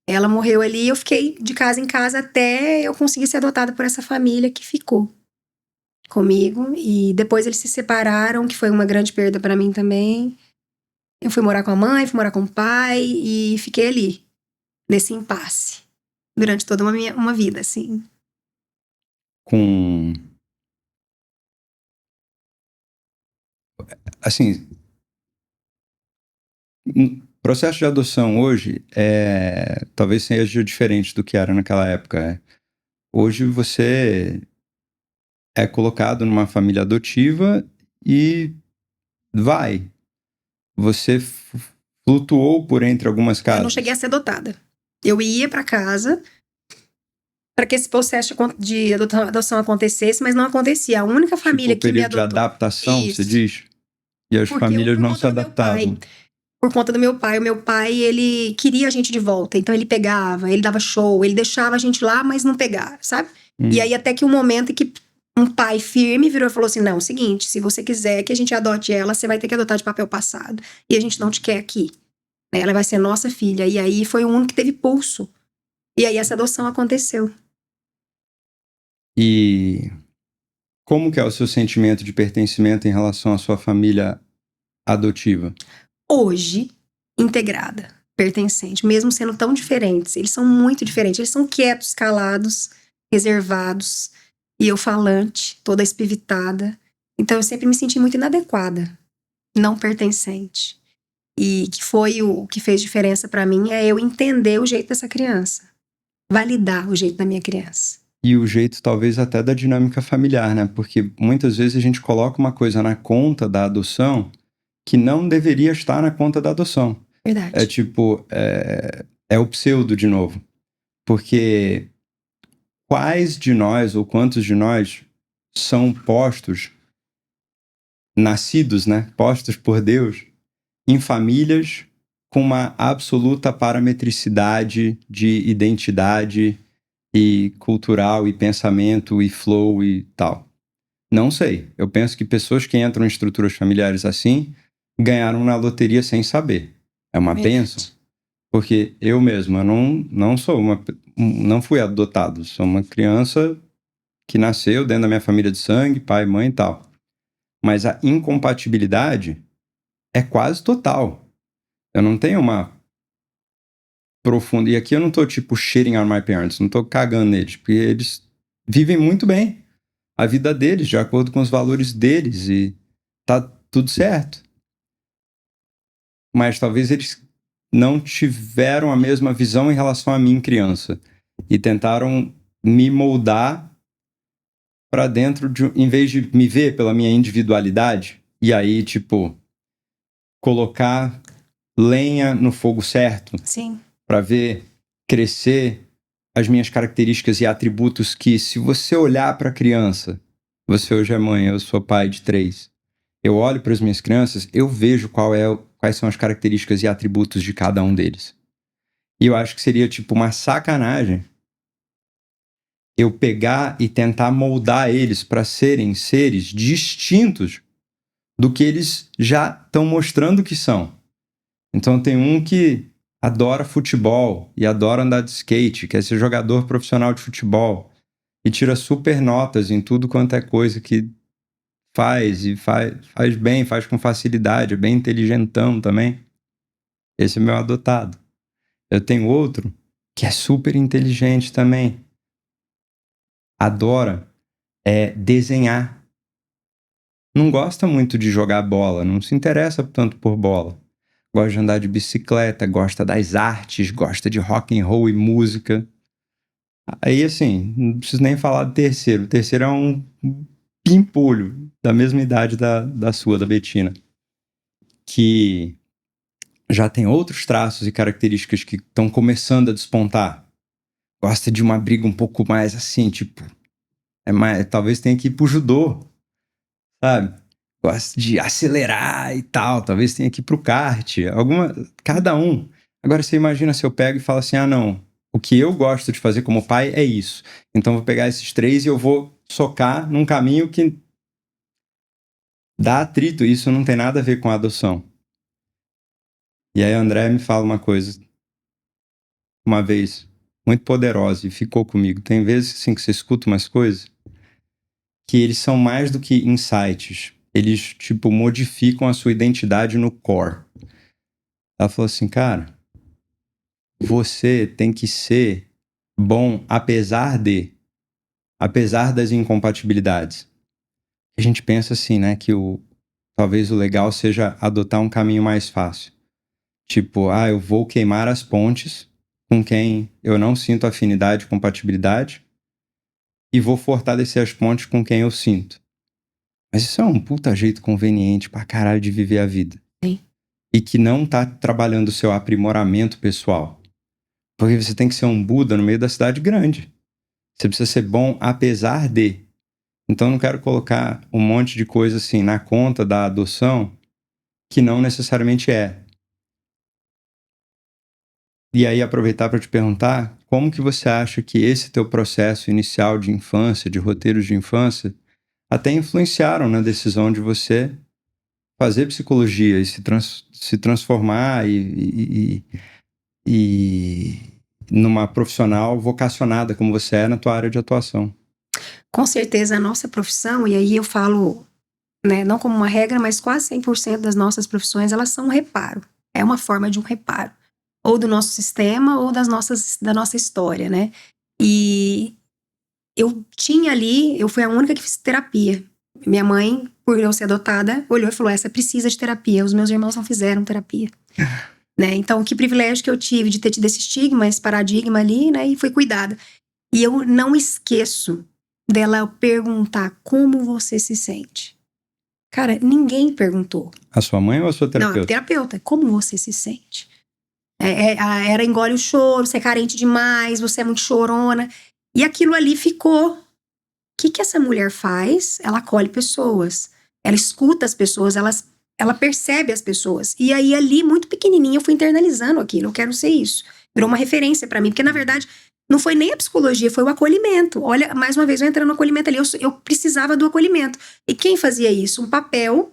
B: Ela morreu ali e eu fiquei de casa em casa até eu conseguir ser adotada por essa família que ficou comigo. E depois eles se separaram, que foi uma grande perda pra mim também. Eu fui morar com a mãe, fui morar com o pai e fiquei ali, nesse impasse, durante toda uma vida, assim.
A: Assim, processo de adoção hoje talvez seja diferente do que era naquela época. Hoje você é colocado numa família adotiva e vai. Você flutuou por entre algumas casas.
B: Eu não cheguei a ser adotada. Eu ia pra casa para que esse processo de adoção acontecesse, mas não acontecia. A única família que me
A: período
B: adotou...
A: de adaptação,
B: Isso.
A: você diz? E as
B: Porque
A: famílias
B: por
A: não
B: conta
A: se
B: do meu
A: adaptavam.
B: pai. Por conta do meu pai. O meu pai, ele queria a gente de volta. Então ele pegava, ele dava show, ele deixava a gente lá, mas não pegava, sabe? E aí até que um momento em que um pai firme virou e falou assim, não, é o seguinte, se você quiser que a gente adote ela, você vai ter que adotar de papel passado. E a gente não te quer aqui. Ela vai ser nossa filha. E aí foi o único que teve pulso. E aí essa adoção aconteceu.
A: E como que é o seu sentimento de pertencimento em relação à sua família adotiva?
B: Hoje, integrada, pertencente, mesmo sendo tão diferentes. Eles são muito diferentes. Eles são quietos, calados, reservados. E eu falante, toda espivitada. Então eu sempre me senti muito inadequada, não pertencente. E que foi o que fez diferença pra mim é eu entender o jeito dessa criança. Validar o jeito da minha criança.
A: E o jeito, talvez, até da dinâmica familiar, né? Porque muitas vezes a gente coloca uma coisa na conta da adoção que não deveria estar na conta da adoção.
B: Verdade.
A: É tipo, é o pseudo de novo. Porque quais de nós, ou quantos de nós, são postos, nascidos, né? Postos por Deus, em famílias com uma absoluta parametricidade de identidade e cultural e pensamento e flow e tal. Não sei. Eu penso que pessoas que entram em estruturas familiares assim ganharam na loteria sem saber. É uma bênção. Porque eu mesmo, eu não sou não fui adotado. Sou uma criança que nasceu dentro da minha família de sangue, pai, mãe e tal. Mas a incompatibilidade é quase total. Eu não tenho uma profunda... E aqui eu não tô, tipo, shitting on my parents. Não tô cagando neles. Porque eles vivem muito bem a vida deles, de acordo com os valores deles. E tá tudo certo. Mas talvez eles não tiveram a mesma visão em relação a mim, criança. E tentaram me moldar para dentro de... Em vez de me ver pela minha individualidade. E aí, tipo... Colocar lenha no fogo certo.
B: Sim.
A: Para ver crescer as minhas características e atributos que, se você olhar para a criança, você hoje é mãe, eu sou pai de 3, eu olho para as minhas crianças, eu vejo quais são as características e atributos de cada um deles. E eu acho que seria tipo uma sacanagem eu pegar e tentar moldar eles para serem seres distintos do que eles já estão mostrando que são. Então tem um que adora futebol e adora andar de skate, quer ser jogador profissional de futebol e tira super notas em tudo quanto é coisa que faz e faz bem, faz com facilidade, é bem inteligentão também. Esse é meu adotado. Eu tenho outro que é super inteligente também. Adora desenhar. Não gosta muito de jogar bola, não se interessa tanto por bola. Gosta de andar de bicicleta, gosta das artes, gosta de rock and roll e música. Aí, assim, não preciso nem falar do terceiro. O terceiro é um pimpolho da mesma idade da sua, da Betina. Que já tem outros traços e características que estão começando a despontar. Gosta de uma briga um pouco mais assim, tipo... talvez tenha que ir pro judô, sabe? Gosta de acelerar e tal, talvez tenha que ir pro kart, cada um. Agora você imagina se eu pego e falo assim, não, o que eu gosto de fazer como pai é isso. Então eu vou pegar esses 3 e eu vou socar num caminho que dá atrito, isso não tem nada a ver com a adoção. E aí André me fala uma coisa, uma vez, muito poderosa e ficou comigo. Tem vezes assim que você escuta umas coisas que eles são mais do que insights. Eles, tipo, modificam a sua identidade no core. Ela falou assim, cara, você tem que ser bom apesar das incompatibilidades. A gente pensa assim, né, que talvez o legal seja adotar um caminho mais fácil. Tipo, eu vou queimar as pontes com quem eu não sinto afinidade e compatibilidade e vou fortalecer as pontes com quem eu sinto. Mas isso é um puta jeito conveniente pra caralho de viver a vida.
B: Sim.
A: E que não tá trabalhando o seu aprimoramento pessoal. Porque você tem que ser um Buda no meio da cidade grande. Você precisa ser bom apesar de. Então eu não quero colocar um monte de coisa assim na conta da adoção que não necessariamente é. E aí aproveitar para te perguntar como que você acha que esse teu processo inicial de infância, de roteiros de infância, até influenciaram na decisão de você fazer psicologia e se transformar e numa profissional vocacionada como você é na tua área de atuação.
B: Com certeza a nossa profissão, e aí eu falo, né, não como uma regra, mas quase 100% das nossas profissões, elas são um reparo. É uma forma de um reparo. Ou do nosso sistema, ou da nossa história, né? E eu tinha ali, eu fui a única que fiz terapia. Minha mãe, por eu ser adotada, olhou e falou: essa precisa de terapia. Os meus irmãos não fizeram terapia. Né? Então, que privilégio que eu tive de ter tido esse estigma, esse paradigma ali, né? E fui cuidada. E eu não esqueço dela perguntar como você se sente. Cara, ninguém perguntou.
A: A sua mãe ou a sua
B: Não,
A: terapeuta?
B: a terapeuta. Como você se sente? Era engole o choro, você é carente demais, você é muito chorona. E aquilo ali ficou. O que essa mulher faz? Ela acolhe pessoas. Ela escuta as pessoas, ela percebe as pessoas. E aí ali, muito pequenininha, eu fui internalizando aquilo. Eu quero ser isso. Virou uma referência pra mim. Porque, na verdade, não foi nem a psicologia, foi o acolhimento. Olha, mais uma vez, eu entrando no acolhimento ali. Eu precisava do acolhimento. E quem fazia isso? Um papel.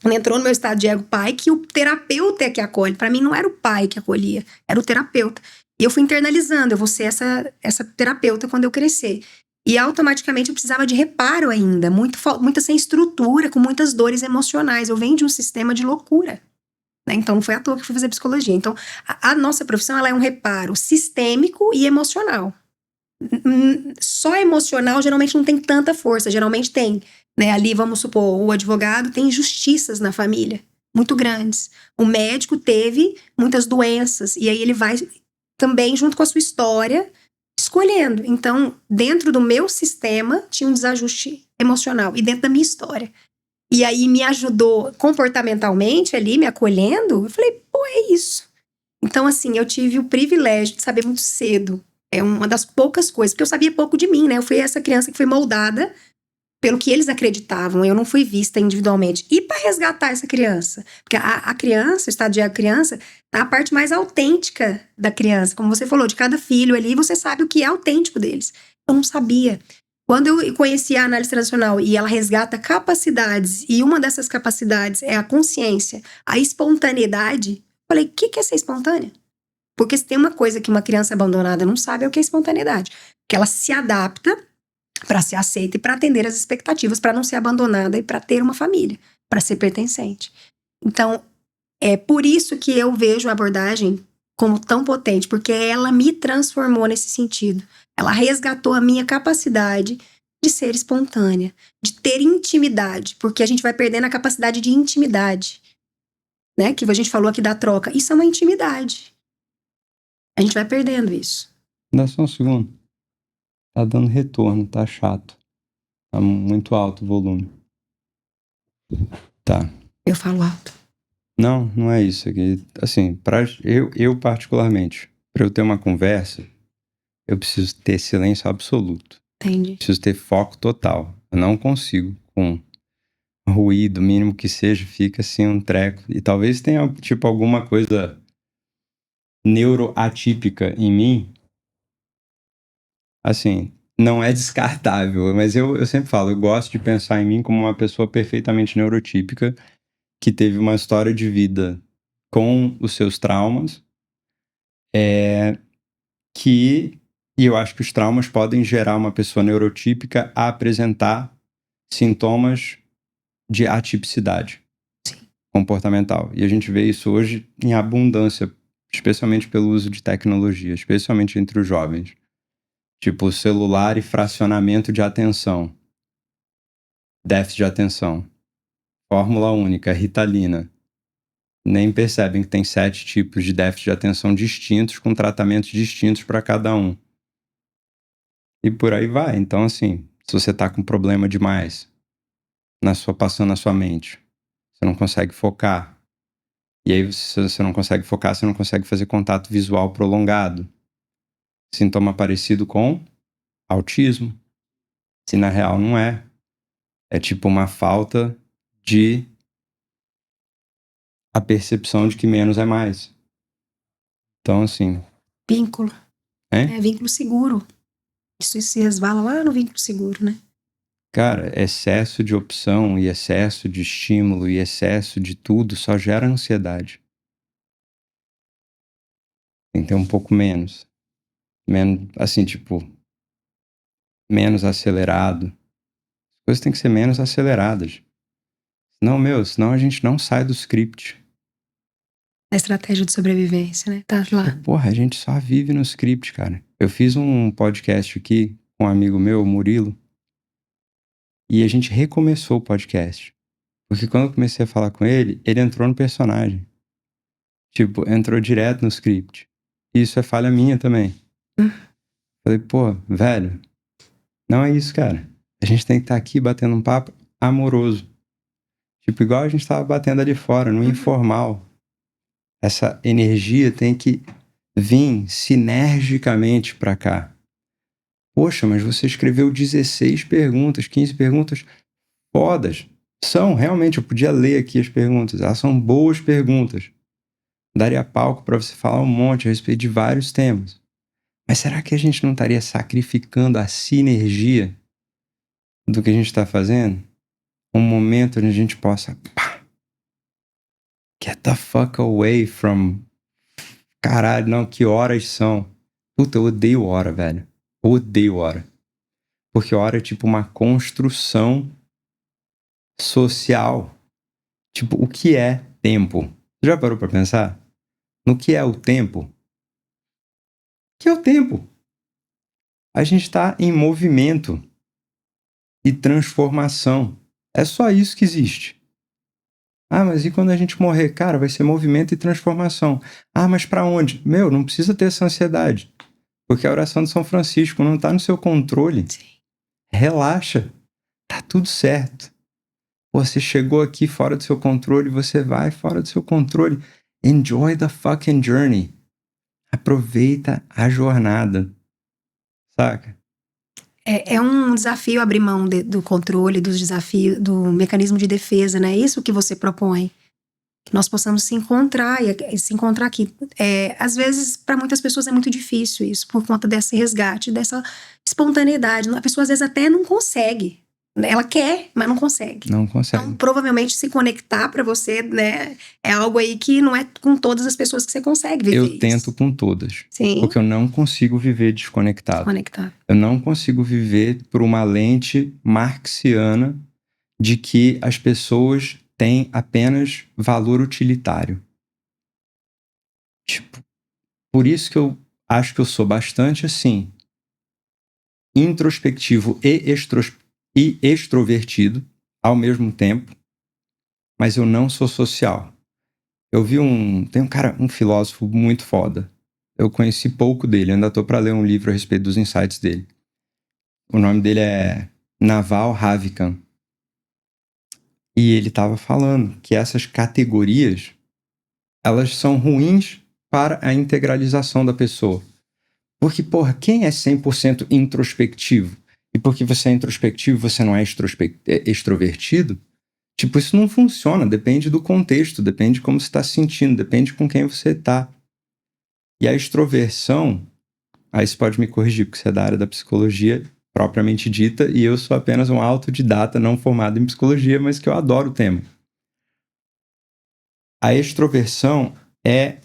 B: Entrou no meu estado de ego pai, que o terapeuta é que acolhe. Pra mim, não era o pai que acolhia, era o terapeuta. E eu fui internalizando, eu vou ser essa terapeuta quando eu crescer. E automaticamente eu precisava de reparo ainda, muita sem estrutura, com muitas dores emocionais. Eu venho de um sistema de loucura. Né? Então não foi à toa que eu fui fazer psicologia. Então a nossa profissão ela é um reparo sistêmico e emocional. Só emocional geralmente não tem tanta força, geralmente tem. Né? Ali, vamos supor, o advogado tem injustiças na família, muito grandes. O médico teve muitas doenças, e aí ele vai também, junto com a sua história, escolhendo. Então, dentro do meu sistema, tinha um desajuste emocional, e dentro da minha história. E aí me ajudou comportamentalmente ali, me acolhendo. Eu falei, pô, é isso. Então, assim, eu tive o privilégio de saber muito cedo. É uma das poucas coisas, porque eu sabia pouco de mim, né? Eu fui essa criança que foi moldada pelo que eles acreditavam. Eu não fui vista individualmente. E para resgatar essa criança? Porque a criança, o estado de criança, tá a parte mais autêntica da criança. Como você falou, de cada filho ali, você sabe o que é autêntico deles. Eu não sabia. Quando eu conheci a análise transacional e ela resgata capacidades, e uma dessas capacidades é a consciência, a espontaneidade, eu falei, o que é ser espontânea? Porque se tem uma coisa que uma criança abandonada não sabe, é o que é espontaneidade. Que ela se adapta para ser aceita e para atender as expectativas, para não ser abandonada e para ter uma família, para ser pertencente. Então, é por isso que eu vejo a abordagem como tão potente, porque ela me transformou nesse sentido. Ela resgatou a minha capacidade de ser espontânea, de ter intimidade, porque a gente vai perdendo a capacidade de intimidade, né? Que a gente falou aqui da troca. Isso é uma intimidade. A gente vai perdendo isso.
A: Dá só um segundo. Tá dando retorno, tá chato. Tá muito alto o volume. Tá.
B: Eu falo alto.
A: Não é isso. Aqui. Assim, eu particularmente, para eu ter uma conversa, eu preciso ter silêncio absoluto.
B: Entendi.
A: Preciso ter foco total. Eu não consigo com ruído, mínimo que seja, fica assim um treco. E talvez tenha, tipo, alguma coisa neuroatípica em mim. Assim, não é descartável, mas eu sempre falo, eu gosto de pensar em mim como uma pessoa perfeitamente neurotípica que teve uma história de vida com os seus traumas, e eu acho que os traumas podem gerar uma pessoa neurotípica a apresentar sintomas de atipicidade comportamental. E a gente vê isso hoje em abundância, especialmente pelo uso de tecnologia, especialmente entre os jovens. Tipo, celular e fracionamento de atenção. Déficit de atenção. Fórmula única, Ritalina. nem percebem que tem 7 tipos de déficit de atenção distintos, com tratamentos distintos para cada um. E por aí vai. Então, assim, se você tá com problema demais passando na sua mente, você não consegue focar. E aí, se você não consegue focar, você não consegue fazer contato visual prolongado. Sintoma parecido com autismo. Se na real não é. É tipo uma falta de a percepção de que menos é mais. Então, assim...
B: Vínculo.
A: É?
B: Vínculo seguro. Isso se resvala lá no vínculo seguro, né?
A: Cara, excesso de opção e excesso de estímulo e excesso de tudo só gera ansiedade. Tem que ter um pouco menos. Menos, assim, tipo... menos acelerado. As coisas têm que ser menos aceleradas. Senão a gente não sai do script.
B: A estratégia de sobrevivência, né? Tá lá.
A: Porra, a gente só vive no script, cara. Eu fiz um podcast aqui com um amigo meu, Murilo, e a gente recomeçou o podcast. Porque quando eu comecei a falar com ele, ele entrou no personagem. Tipo, entrou direto no script. E isso é falha minha também. Falei, pô, velho, não é isso, cara. A gente tem que estar aqui batendo um papo amoroso. Tipo, igual a gente tava batendo ali fora, no informal. Essa energia tem que vir sinergicamente pra cá. Poxa, mas você escreveu 16 perguntas, 15 perguntas fodas. Realmente, eu podia ler aqui as perguntas. Elas são boas perguntas. Daria palco pra você falar um monte a respeito de vários temas. Mas será que a gente não estaria sacrificando a sinergia do que a gente está fazendo? Um momento onde a gente possa... Get the fuck away from... Caralho, não, que horas são? Puta, eu odeio hora, velho. Eu odeio hora. Porque hora é tipo uma construção social. Tipo, o que é tempo? Você já parou pra pensar? No que é o tempo? O que é o tempo? A gente tá em movimento e transformação. É só isso que existe. Ah, mas e quando a gente morrer? Cara, vai ser movimento e transformação. Ah, mas pra onde? Meu, não precisa ter essa ansiedade. Porque a oração de São Francisco não tá no seu controle.
B: Sim.
A: Relaxa. Tá tudo certo. Você chegou aqui fora do seu controle, você vai fora do seu controle. Enjoy the fucking journey. Aproveita a jornada. Saca?
B: É um desafio abrir mão do controle, dos desafios, do mecanismo de defesa, né? É isso que você propõe. Que nós possamos se encontrar e se encontrar aqui. Às vezes, para muitas pessoas é muito difícil isso, por conta desse resgate, dessa espontaneidade. A pessoa às vezes até não consegue. Ela quer, mas não consegue.
A: Não consegue.
B: Então, provavelmente, se conectar para você, né, é algo aí que não é com todas as pessoas que você consegue viver.
A: Eu tento com todas.
B: Sim.
A: Porque eu não consigo viver desconectado. Eu não consigo viver por uma lente marxiana de que as pessoas têm apenas valor utilitário. Tipo, por isso que eu acho que eu sou bastante, assim, introspectivo e extrovertido ao mesmo tempo, mas eu não sou social. Eu vi tem um filósofo muito foda. Eu conheci pouco dele, ainda tô para ler um livro a respeito dos insights dele. O nome dele é Naval Ravikant. E ele tava falando que essas categorias, elas são ruins para a integralização da pessoa. Porque, porra, quem é 100% introspectivo? E porque você é introspectivo, você não é extrovertido? Tipo, isso não funciona. Depende do contexto, depende de como você está se sentindo, depende com quem você está. E a extroversão, aí você pode me corrigir, porque você é da área da psicologia propriamente dita, e eu sou apenas um autodidata não formado em psicologia, mas que eu adoro o tema. A extroversão é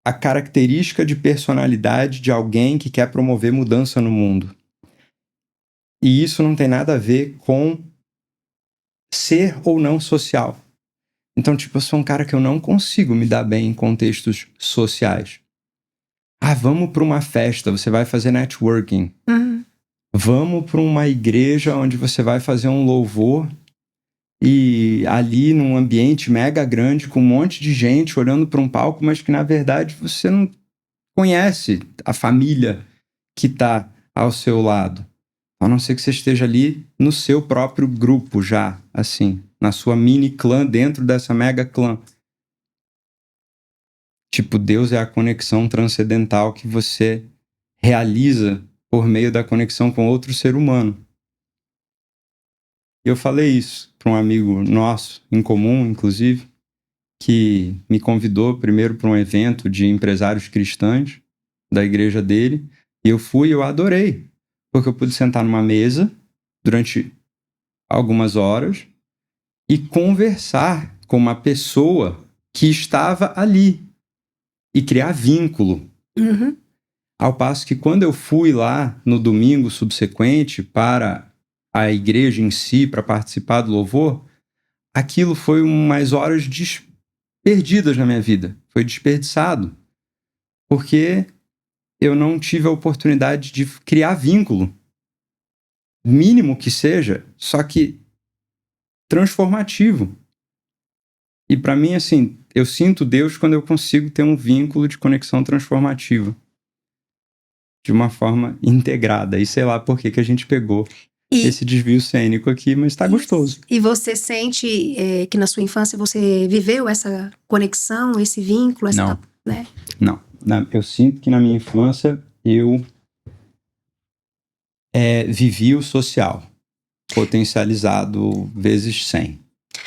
A: a característica de personalidade de alguém que quer promover mudança no mundo. E isso não tem nada a ver com ser ou não social. Então, tipo, eu sou um cara que eu não consigo me dar bem em contextos sociais. Ah, vamos para uma festa, você vai fazer networking.
B: Uhum.
A: Vamos para uma igreja onde você vai fazer um louvor e ali num ambiente mega grande com um monte de gente olhando para um palco, mas que na verdade você não conhece a família que está ao seu lado. A não ser que você esteja ali no seu próprio grupo já, assim, na sua mini clã dentro dessa mega clã. Tipo, Deus é a conexão transcendental que você realiza por meio da conexão com outro ser humano. Eu falei isso para um amigo nosso, em comum, inclusive, que me convidou primeiro para um evento de empresários cristãos da igreja dele, e eu fui e eu adorei, porque eu pude sentar numa mesa durante algumas horas e conversar com uma pessoa que estava ali e criar vínculo.
B: Uhum.
A: Ao passo que quando eu fui lá no domingo subsequente para a igreja em si, para participar do louvor, aquilo foi umas horas perdidas na minha vida. Foi desperdiçado. Porque eu não tive a oportunidade de criar vínculo. Mínimo que seja, só que transformativo. E para mim, assim, eu sinto Deus quando eu consigo ter um vínculo de conexão transformativa. De uma forma integrada. E sei lá por que a gente pegou esse desvio cênico aqui, mas tá gostoso.
B: E você sente que na sua infância você viveu essa conexão, esse vínculo?
A: Não.
B: Né?
A: Não. Eu sinto que na minha infância eu vivi o social. Potencializado vezes 100.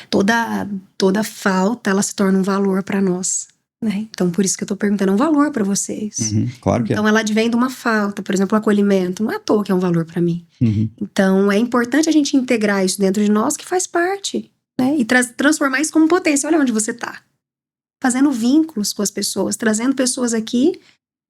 B: Toda falta, ela se torna um valor para nós. Né? Então, por isso que eu tô perguntando, é um valor para vocês.
A: Uhum, claro que
B: então, ela advém de uma falta, por exemplo, o acolhimento. Não é à toa que é um valor para mim.
A: Uhum.
B: Então, é importante a gente integrar isso dentro de nós, que faz parte. Né? E transformar isso como potência. Olha onde você tá. Fazendo vínculos com as pessoas, trazendo pessoas aqui,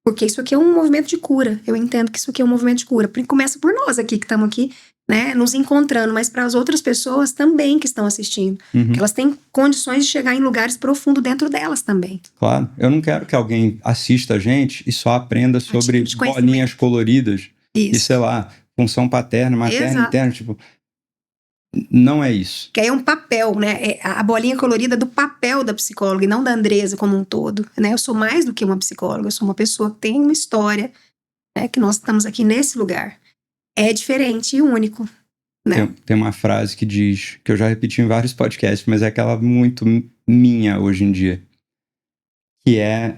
B: porque isso aqui é um movimento de cura. Eu entendo que isso aqui é um movimento de cura. Começa por nós aqui, que estamos aqui, né, nos encontrando, mas para as outras pessoas também que estão assistindo.
A: Uhum.
B: Que elas têm condições de chegar em lugares profundos dentro delas também.
A: Claro. Eu não quero que alguém assista a gente e só aprenda sobre bolinhas coloridas.
B: Isso.
A: E, sei lá, função paterna, materna,
B: Exato.
A: interna, tipo... Não é isso.
B: Que aí é um papel, né? A bolinha colorida do papel da psicóloga e não da Andresa como um todo, né? Eu sou mais do que uma psicóloga, eu sou uma pessoa que tem uma história, né? Que nós estamos aqui nesse lugar. É diferente e único, né?
A: Tem uma frase que diz, que eu já repeti em vários podcasts, mas é aquela muito minha hoje em dia, que é,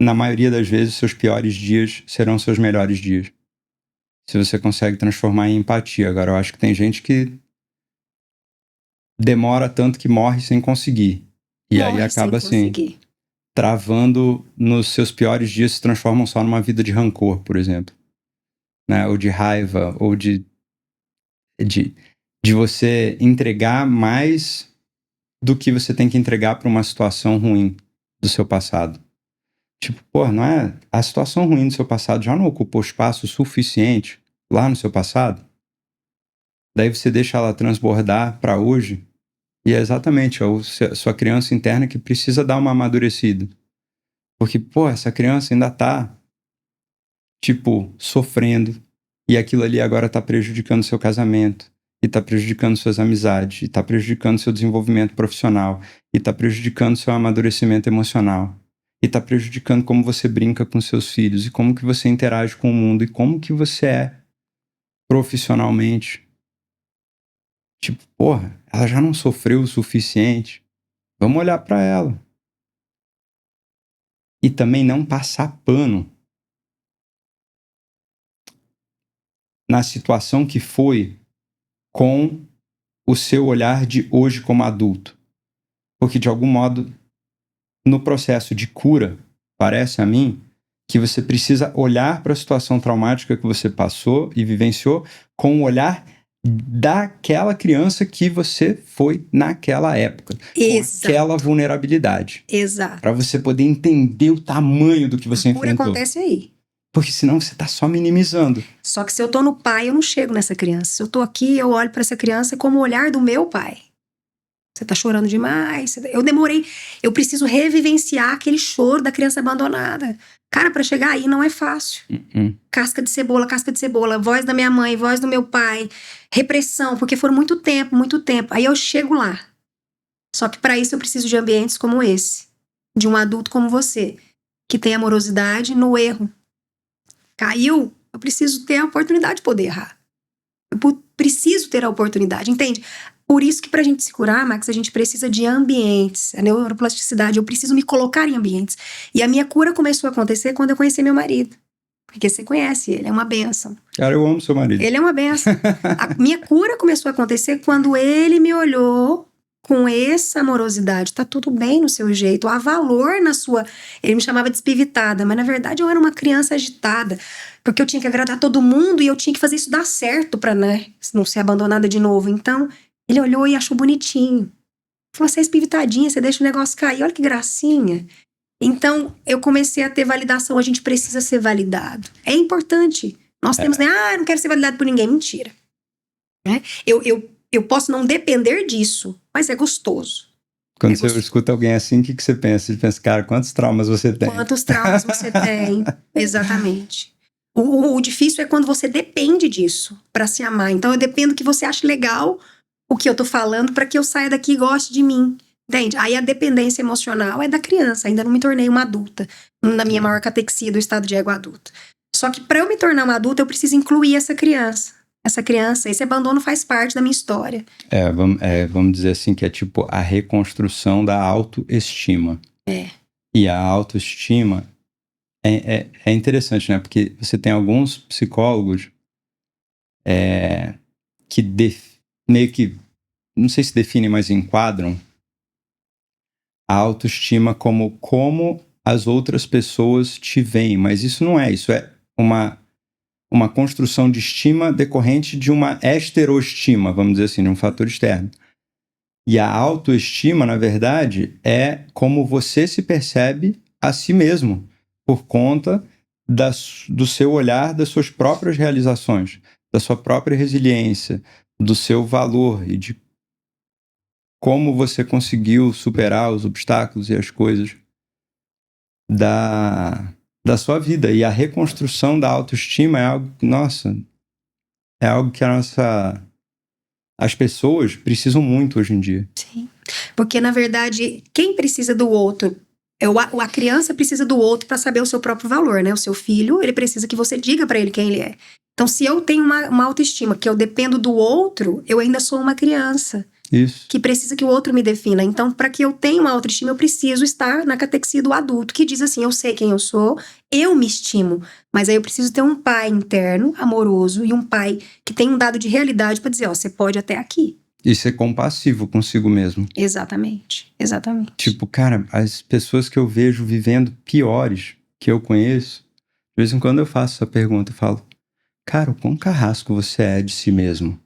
A: na maioria das vezes, seus piores dias serão seus melhores dias. Se você consegue transformar em empatia. Agora, eu acho que tem gente que demora tanto que morre sem conseguir. E aí acaba assim, travando nos seus piores dias, se transformam só numa vida de rancor, por exemplo. Né? Ou de raiva, ou de você entregar mais do que você tem que entregar para uma situação ruim do seu passado. Tipo, não é? A situação ruim do seu passado já não ocupou espaço suficiente lá no seu passado? Daí você deixa ela transbordar para hoje, e é exatamente a sua criança interna que precisa dar uma amadurecida. Porque, essa criança ainda tá, tipo, sofrendo, e aquilo ali agora tá prejudicando seu casamento, e tá prejudicando suas amizades, e tá prejudicando seu desenvolvimento profissional, e tá prejudicando seu amadurecimento emocional, e tá prejudicando como você brinca com seus filhos, e como que você interage com o mundo, e como que você é profissionalmente. Tipo, ela já não sofreu o suficiente. Vamos olhar para ela. E também não passar pano na situação que foi com o seu olhar de hoje como adulto. Porque, de algum modo, no processo de cura, parece a mim que você precisa olhar para a situação traumática que você passou e vivenciou com o olhar daquela criança que você foi naquela época.
B: Exato.
A: Com aquela vulnerabilidade.
B: Exato.
A: Para você poder entender o tamanho do que você enfrentou.
B: A cura acontece aí.
A: Porque senão você tá só minimizando.
B: Só que se eu tô no pai, eu não chego nessa criança. Se eu tô aqui, eu olho para essa criança como o olhar do meu pai. Você tá chorando demais. Eu preciso revivenciar aquele choro da criança abandonada. Cara, pra chegar aí não é fácil. Casca de cebola, voz da minha mãe, voz do meu pai, repressão, porque foram muito tempo. Aí eu chego lá. Só que pra isso eu preciso de ambientes como esse, de um adulto como você, que tem amorosidade no erro. Caiu, eu preciso ter a oportunidade de poder errar. Eu preciso ter a oportunidade, entende? Por isso que pra gente se curar, Max, a gente precisa de ambientes. A neuroplasticidade, eu preciso me colocar em ambientes. E a minha cura começou a acontecer quando eu conheci meu marido. Porque você conhece ele, é uma bênção.
A: Cara, eu amo seu marido.
B: Ele é uma bênção. A minha cura começou a acontecer quando ele me olhou com essa amorosidade. Tá tudo bem no seu jeito, há valor na sua... Ele me chamava de espivitada, mas na verdade eu era uma criança agitada. Porque eu tinha que agradar todo mundo e eu tinha que fazer isso dar certo pra, né, não ser abandonada de novo. Então... Ele olhou e achou bonitinho. Falou, você é espivitadinha, você deixa o negócio cair, olha que gracinha. Então, eu comecei a ter validação, a gente precisa ser validado. É importante. Nós temos, né, eu não quero ser validado por ninguém. Mentira. Né? Eu posso não depender disso, mas é gostoso.
A: Quando você escuta alguém assim, o que você pensa? Você pensa, cara, quantos traumas você tem?
B: Quantos traumas você tem, exatamente. O difícil é quando você depende disso para se amar. Então, eu dependo que você ache legal o que eu tô falando para que eu saia daqui e goste de mim, entende? Aí a dependência emocional é da criança, ainda não me tornei uma adulta, na minha maior catexia do estado de ego adulto. Só que para eu me tornar uma adulta, eu preciso incluir essa criança. Esse abandono faz parte da minha história.
A: Vamos dizer assim, que é tipo a reconstrução da autoestima. E a autoestima é interessante, né? Porque você tem alguns psicólogos que meio que, não sei se definem, mas enquadram a autoestima como as outras pessoas te veem. Mas isso não é. Isso é uma construção de estima decorrente de uma heteroestima, vamos dizer assim, de um fator externo. E a autoestima, na verdade, é como você se percebe a si mesmo, por conta do seu olhar, das suas próprias realizações, da sua própria resiliência, do seu valor e de como você conseguiu superar os obstáculos e as coisas da sua vida. E a reconstrução da autoestima é algo que, nossa, é algo que as pessoas precisam muito hoje em dia.
B: Sim, porque na verdade, quem precisa do outro? A criança precisa do outro para saber o seu próprio valor, né? O seu filho, ele precisa que você diga para ele quem ele é. Então, se eu tenho uma autoestima que eu dependo do outro, eu ainda sou uma criança.
A: Isso.
B: Que precisa que o outro me defina. Então, para que eu tenha uma autoestima, eu preciso estar na catexia do adulto, que diz assim, eu sei quem eu sou, eu me estimo. Mas aí eu preciso ter um pai interno, amoroso, e um pai que tem um dado de realidade para dizer, ó, você pode até aqui.
A: E ser compassivo consigo mesmo.
B: Exatamente.
A: Tipo, cara, as pessoas que eu vejo vivendo piores que eu conheço, de vez em quando eu faço essa pergunta, eu falo, cara, o quão carrasco você é de si mesmo?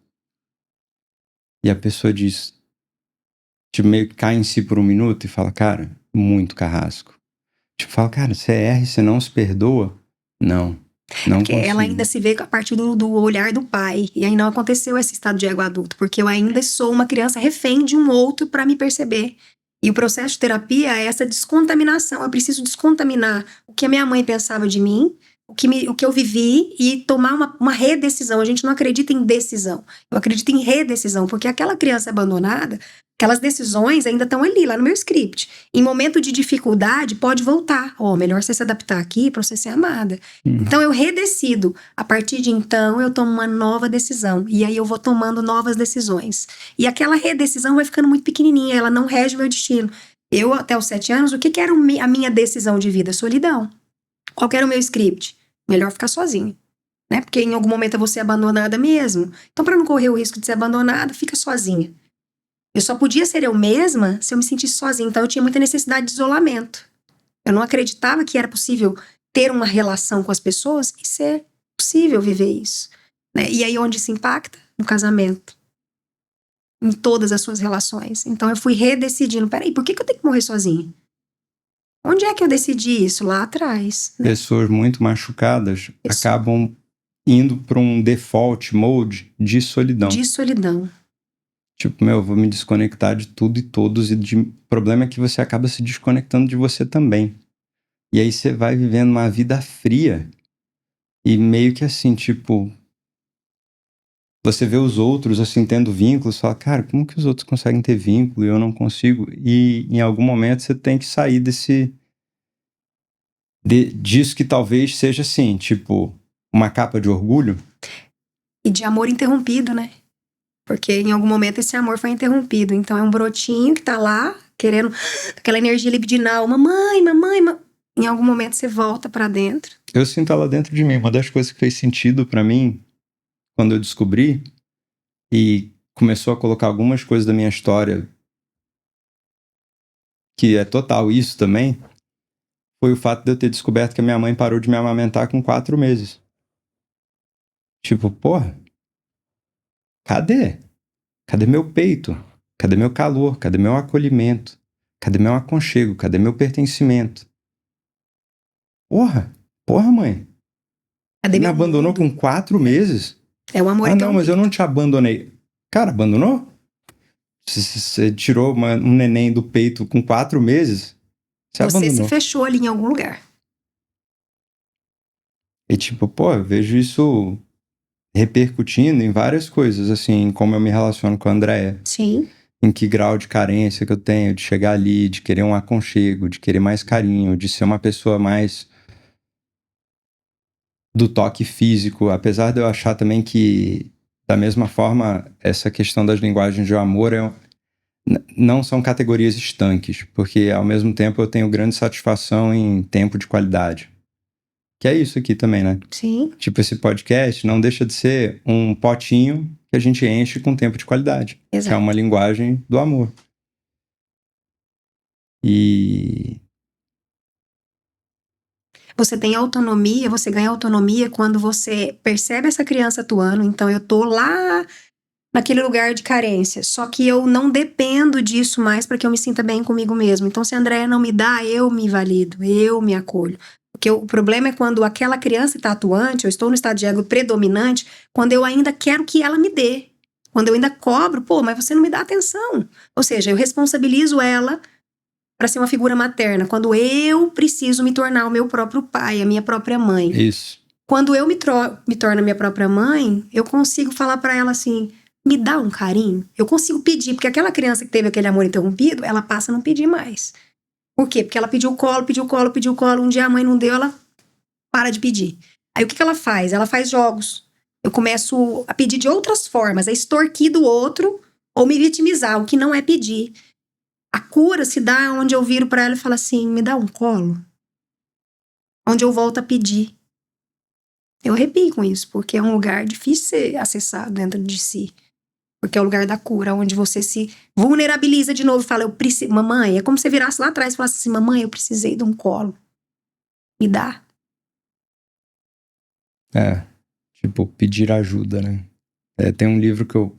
A: E a pessoa diz, tipo, meio que cai em si por um minuto e fala, cara, muito carrasco. Tipo, fala, cara, você erra e você não se perdoa? Não
B: porque
A: consigo.
B: ela ainda se vê a partir do olhar do pai. E aí não aconteceu esse estado de ego adulto, porque eu ainda sou uma criança refém de um outro para me perceber. E o processo de terapia é essa descontaminação. Eu preciso descontaminar o que a minha mãe pensava de mim, o que eu vivi e tomar uma redecisão. A gente não acredita em decisão. Eu acredito em redecisão, porque aquela criança abandonada, aquelas decisões ainda estão ali, lá no meu script. Em momento de dificuldade, pode voltar. Melhor você se adaptar aqui para você ser amada. Então, eu redecido. A partir de então, eu tomo uma nova decisão. E aí, eu vou tomando novas decisões. E aquela redecisão vai ficando muito pequenininha. Ela não rege o meu destino. Eu, até os 7 anos, o que era a minha decisão de vida? Solidão. Qual que era o meu script? Melhor ficar sozinha. Né? Porque em algum momento eu vou ser abandonada mesmo. Então, para não correr o risco de ser abandonada, fica sozinha. Eu só podia ser eu mesma se eu me sentisse sozinha. Então, eu tinha muita necessidade de isolamento. Eu não acreditava que era possível ter uma relação com as pessoas e ser possível viver isso. Né? E aí, onde se impacta? No casamento. Em todas as suas relações. Então, eu fui redecidindo. Peraí, por que eu tenho que morrer sozinha? Onde é que eu decidi isso? Lá atrás. Né?
A: Pessoas muito machucadas acabam indo para um default mode de solidão.
B: De solidão.
A: Tipo, eu vou me desconectar de tudo e todos. O problema é que você acaba se desconectando de você também. E aí você vai vivendo uma vida fria. E meio que assim, tipo... Você vê os outros, assim, tendo vínculos. Fala, cara, como que os outros conseguem ter vínculo e eu não consigo? E em algum momento você tem que sair disso que talvez seja assim, tipo... Uma capa de orgulho.
B: E de amor interrompido, né? Porque em algum momento esse amor foi interrompido. Então é um brotinho que tá lá, querendo aquela energia libidinal. Mamãe, em algum momento você volta pra dentro.
A: Eu sinto ela dentro de mim. Uma das coisas que fez sentido pra mim, quando eu descobri, e começou a colocar algumas coisas da minha história, que é total isso também, foi o fato de eu ter descoberto que a minha mãe parou de me amamentar com 4 meses. Tipo, porra, cadê? Cadê meu peito? Cadê meu calor? Cadê meu acolhimento? Cadê meu aconchego? Cadê meu pertencimento? Porra, mãe.
B: Cadê
A: Me
B: meu
A: abandonou
B: mundo?
A: com 4 meses?
B: É o amor
A: Ah, não, mas eu
B: interrompido.
A: não te abandonei. Cara, abandonou? Você tirou um neném do peito com 4 meses, você
B: Você se
A: abandonou.
B: fechou ali em algum lugar.
A: E tipo, pô, eu vejo isso repercutindo em várias coisas, assim, em como eu me relaciono com a Andréia.
B: Sim.
A: Em que grau de carência que eu tenho, de chegar ali, de querer um aconchego, de querer mais carinho, de ser uma pessoa mais do toque físico. Apesar de eu achar também que, da mesma forma, essa questão das linguagens de amor não são categorias estanques, porque ao mesmo tempo eu tenho grande satisfação em tempo de qualidade. Que é isso aqui também, né?
B: Sim.
A: Tipo, esse podcast não deixa de ser um potinho que a gente enche com tempo de qualidade.
B: Exato.
A: Que é uma linguagem do amor. E...
B: Você tem autonomia, você ganha autonomia quando você percebe essa criança atuando. Então eu tô lá naquele lugar de carência, só que eu não dependo disso mais para que eu me sinta bem comigo mesmo. Então se a Andréia não me dá, eu me valido, eu me acolho. Porque o problema é quando aquela criança está atuante, eu estou no estado de ego predominante, quando eu ainda quero que ela me dê. Quando eu ainda cobro, pô, mas você não me dá atenção. Ou seja, eu responsabilizo ela para ser uma figura materna, quando eu preciso me tornar o meu próprio pai, a minha própria mãe.
A: Isso.
B: Quando eu me torno a minha própria mãe, eu consigo falar para ela assim, me dá um carinho. Eu consigo pedir, porque aquela criança que teve aquele amor interrompido, ela passa a não pedir mais. Por quê? Porque ela pediu colo, um dia a mãe não deu, ela para de pedir. Aí o que ela faz? Ela faz jogos. Eu começo a pedir de outras formas, a extorquir do outro ou me vitimizar, o que não é pedir. A cura se dá onde eu viro pra ela e falo assim, me dá um colo. Onde eu volto a pedir. Eu arrepio com isso, porque é um lugar difícil de ser acessado dentro de si. Porque é o lugar da cura, onde você se vulnerabiliza de novo e fala, eu preciso, mamãe, é como se você virasse lá atrás e falasse assim, mamãe, eu precisei de um colo. Me dá.
A: É, tipo, pedir ajuda, né? Tem um livro que eu...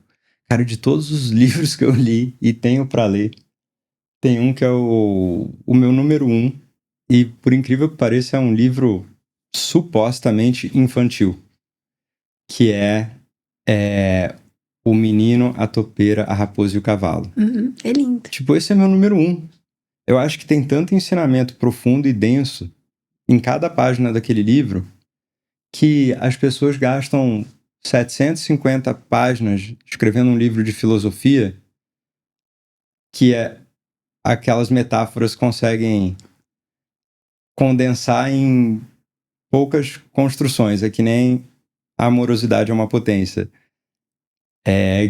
A: Cara, de todos os livros que eu li e tenho pra ler, tem um que é o meu número 1. E, por incrível que pareça, é um livro supostamente infantil. Que é O Menino, a Topeira, a Raposa e o Cavalo.
B: É lindo.
A: Tipo, esse é meu número 1. Eu acho que tem tanto ensinamento profundo e denso em cada página daquele livro que as pessoas gastam 750 páginas escrevendo um livro de filosofia que aquelas metáforas conseguem condensar em poucas construções. É que nem a amorosidade é uma potência.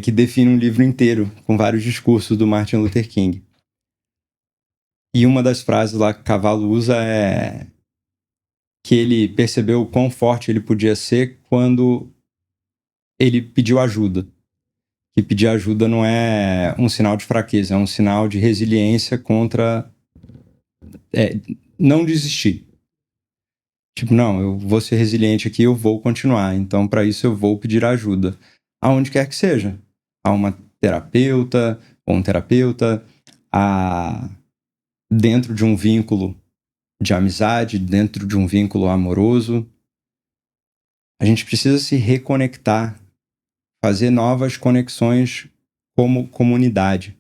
A: Que define um livro inteiro, com vários discursos do Martin Luther King. E uma das frases lá que o Cavalo usa é que ele percebeu o quão forte ele podia ser quando ele pediu ajuda. Que pedir ajuda não é um sinal de fraqueza, é um sinal de resiliência contra não desistir. Tipo, não, eu vou ser resiliente aqui, eu vou continuar. Então, para isso, eu vou pedir ajuda. Aonde quer que seja. A uma terapeuta, ou um terapeuta, dentro de um vínculo de amizade, dentro de um vínculo amoroso. A gente precisa se reconectar, fazer novas conexões como comunidade.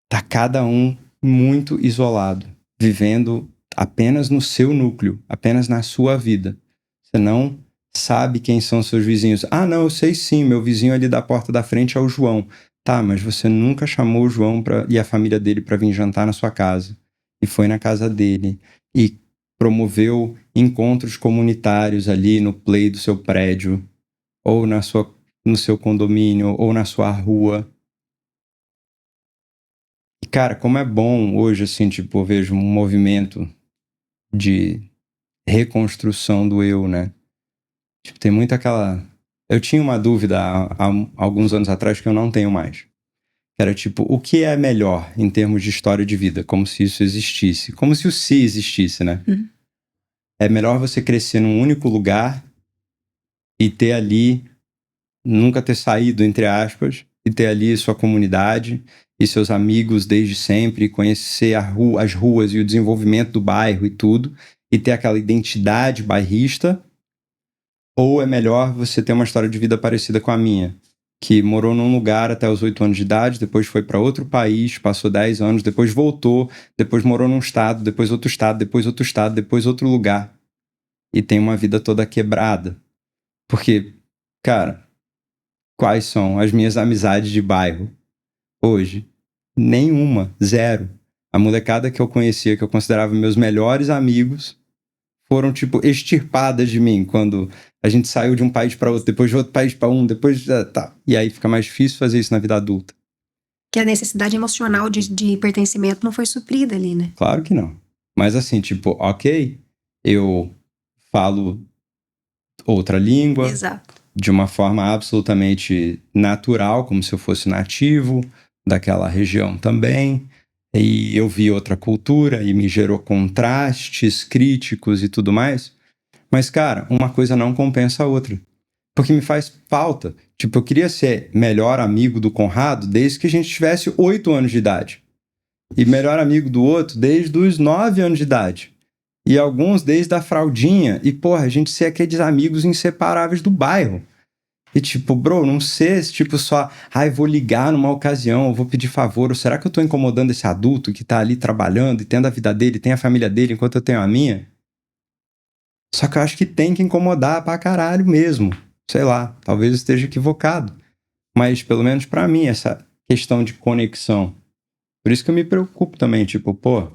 A: Tá cada um muito isolado, vivendo apenas no seu núcleo, apenas na sua vida. Você não sabe quem são seus vizinhos. Ah, não, eu sei sim, meu vizinho ali da porta da frente é o João. Tá, mas você nunca chamou o João e a família dele para vir jantar na sua casa. E foi na casa dele. E promoveu encontros comunitários ali no play do seu prédio, ou no seu condomínio, ou na sua rua. E, cara, como é bom hoje, assim, tipo, eu vejo um movimento de reconstrução do eu, né? Tipo, tem muito aquela... Eu tinha uma dúvida há alguns anos atrás que eu não tenho mais. Era tipo, o que é melhor em termos de história de vida? Como se isso existisse. Como se o si existisse, né?
B: Uhum.
A: É melhor você crescer num único lugar e ter ali, nunca ter saído, entre aspas, e ter ali sua comunidade e seus amigos desde sempre, conhecer as ruas e o desenvolvimento do bairro e tudo, e ter aquela identidade bairrista. Ou é melhor você ter uma história de vida parecida com a minha, que morou num lugar até os 8 anos de idade, depois foi para outro país, passou 10 anos, depois voltou, depois morou num estado, depois outro estado, depois outro estado, depois outro lugar. E tem uma vida toda quebrada. Porque, cara, quais são as minhas amizades de bairro hoje? Nenhuma, zero. A molecada que eu conhecia, que eu considerava meus melhores amigos, foram, tipo, extirpadas de mim quando a gente saiu de um país para outro, depois de outro país para um, depois... Tá. E aí fica mais difícil fazer isso na vida adulta.
B: Que a necessidade emocional de pertencimento não foi suprida ali, né?
A: Claro que não. Mas assim, tipo, ok, eu falo outra língua,
B: Exato.
A: de uma forma absolutamente natural, como se eu fosse nativo daquela região também. E eu vi outra cultura e me gerou contrastes críticos e tudo mais. Mas, cara, uma coisa não compensa a outra. Porque me faz falta. Tipo, eu queria ser melhor amigo do Conrado desde que a gente tivesse 8 anos de idade. E melhor amigo do outro desde os 9 anos de idade. E alguns desde a fraldinha. E, porra, a gente ser aqueles amigos inseparáveis do bairro. E tipo, bro, não ser tipo só, eu vou ligar numa ocasião, eu vou pedir favor, ou será que eu tô incomodando esse adulto que tá ali trabalhando e tendo a vida dele, tem a família dele enquanto eu tenho a minha? Só que eu acho que tem que incomodar pra caralho mesmo. Sei lá, talvez eu esteja equivocado. Mas pelo menos pra mim, essa questão de conexão. Por isso que eu me preocupo também, tipo, pô,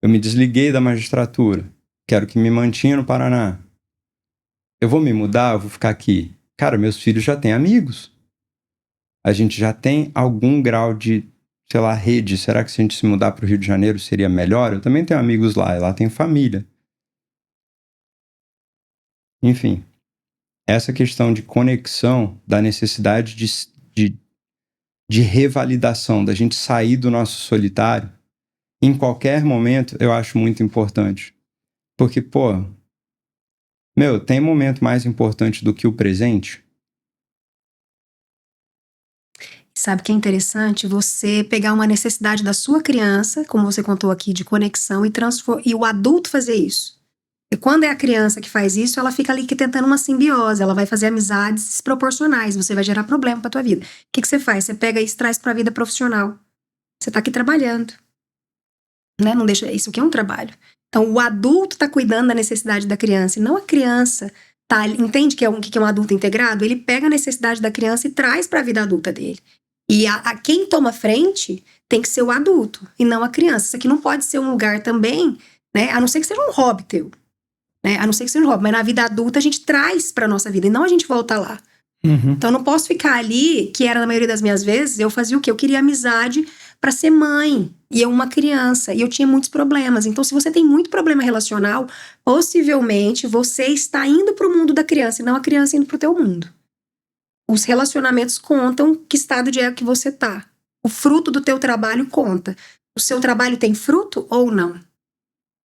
A: eu me desliguei da magistratura, quero que me mantenha no Paraná. Eu vou me mudar, eu vou ficar aqui. Cara, meus filhos já têm amigos. A gente já tem algum grau de, sei lá, rede. Será que se a gente se mudar para o Rio de Janeiro seria melhor? Eu também tenho amigos lá, e lá tem família. Enfim, essa questão de conexão, da necessidade de revalidação, da gente sair do nosso solitário, em qualquer momento, eu acho muito importante. Porque, pô, tem momento mais importante do que o presente?
B: Sabe que é interessante você pegar uma necessidade da sua criança, como você contou aqui, de conexão e o adulto fazer isso. E quando é a criança que faz isso, ela fica ali tentando uma simbiose, ela vai fazer amizades desproporcionais, você vai gerar problema pra tua vida. O que você faz? Você pega isso e traz pra vida profissional. Você tá aqui trabalhando, né? Não deixa, isso aqui é um trabalho. Então o adulto tá cuidando da necessidade da criança e não a criança. Tá, entende que é que é um adulto integrado? Ele pega a necessidade da criança e traz pra vida adulta dele. E quem toma frente tem que ser o adulto e não a criança. Isso aqui não pode ser um lugar também, né? A não ser que seja um hobby teu, né? A não ser que seja um hobby, mas na vida adulta a gente traz pra nossa vida e não a gente volta lá.
A: Uhum.
B: Então eu não posso ficar ali, que era na maioria das minhas vezes, eu fazia o quê? Eu queria amizade pra ser mãe e eu uma criança e eu tinha muitos problemas. Então se você tem muito problema relacional, possivelmente você está indo pro mundo da criança e não a criança indo pro teu mundo. Os relacionamentos contam que estado de ego que você tá. O fruto do teu trabalho conta. O seu trabalho tem fruto ou não?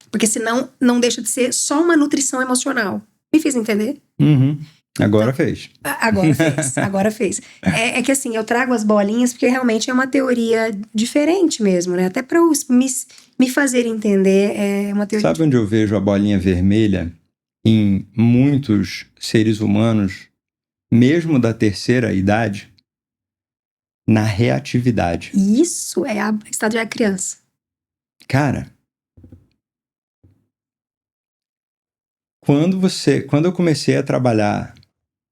B: Porque senão não deixa de ser só uma nutrição emocional. Me fiz entender?
A: Uhum. Agora fez.
B: Agora fez. É que assim, eu trago as bolinhas porque realmente é uma teoria diferente mesmo, né? Até pra eu me fazer entender, é uma teoria...
A: Sabe onde eu vejo a bolinha vermelha? Em muitos seres humanos, mesmo da terceira idade, na reatividade.
B: Isso é a estado de criança.
A: Cara, quando eu comecei a trabalhar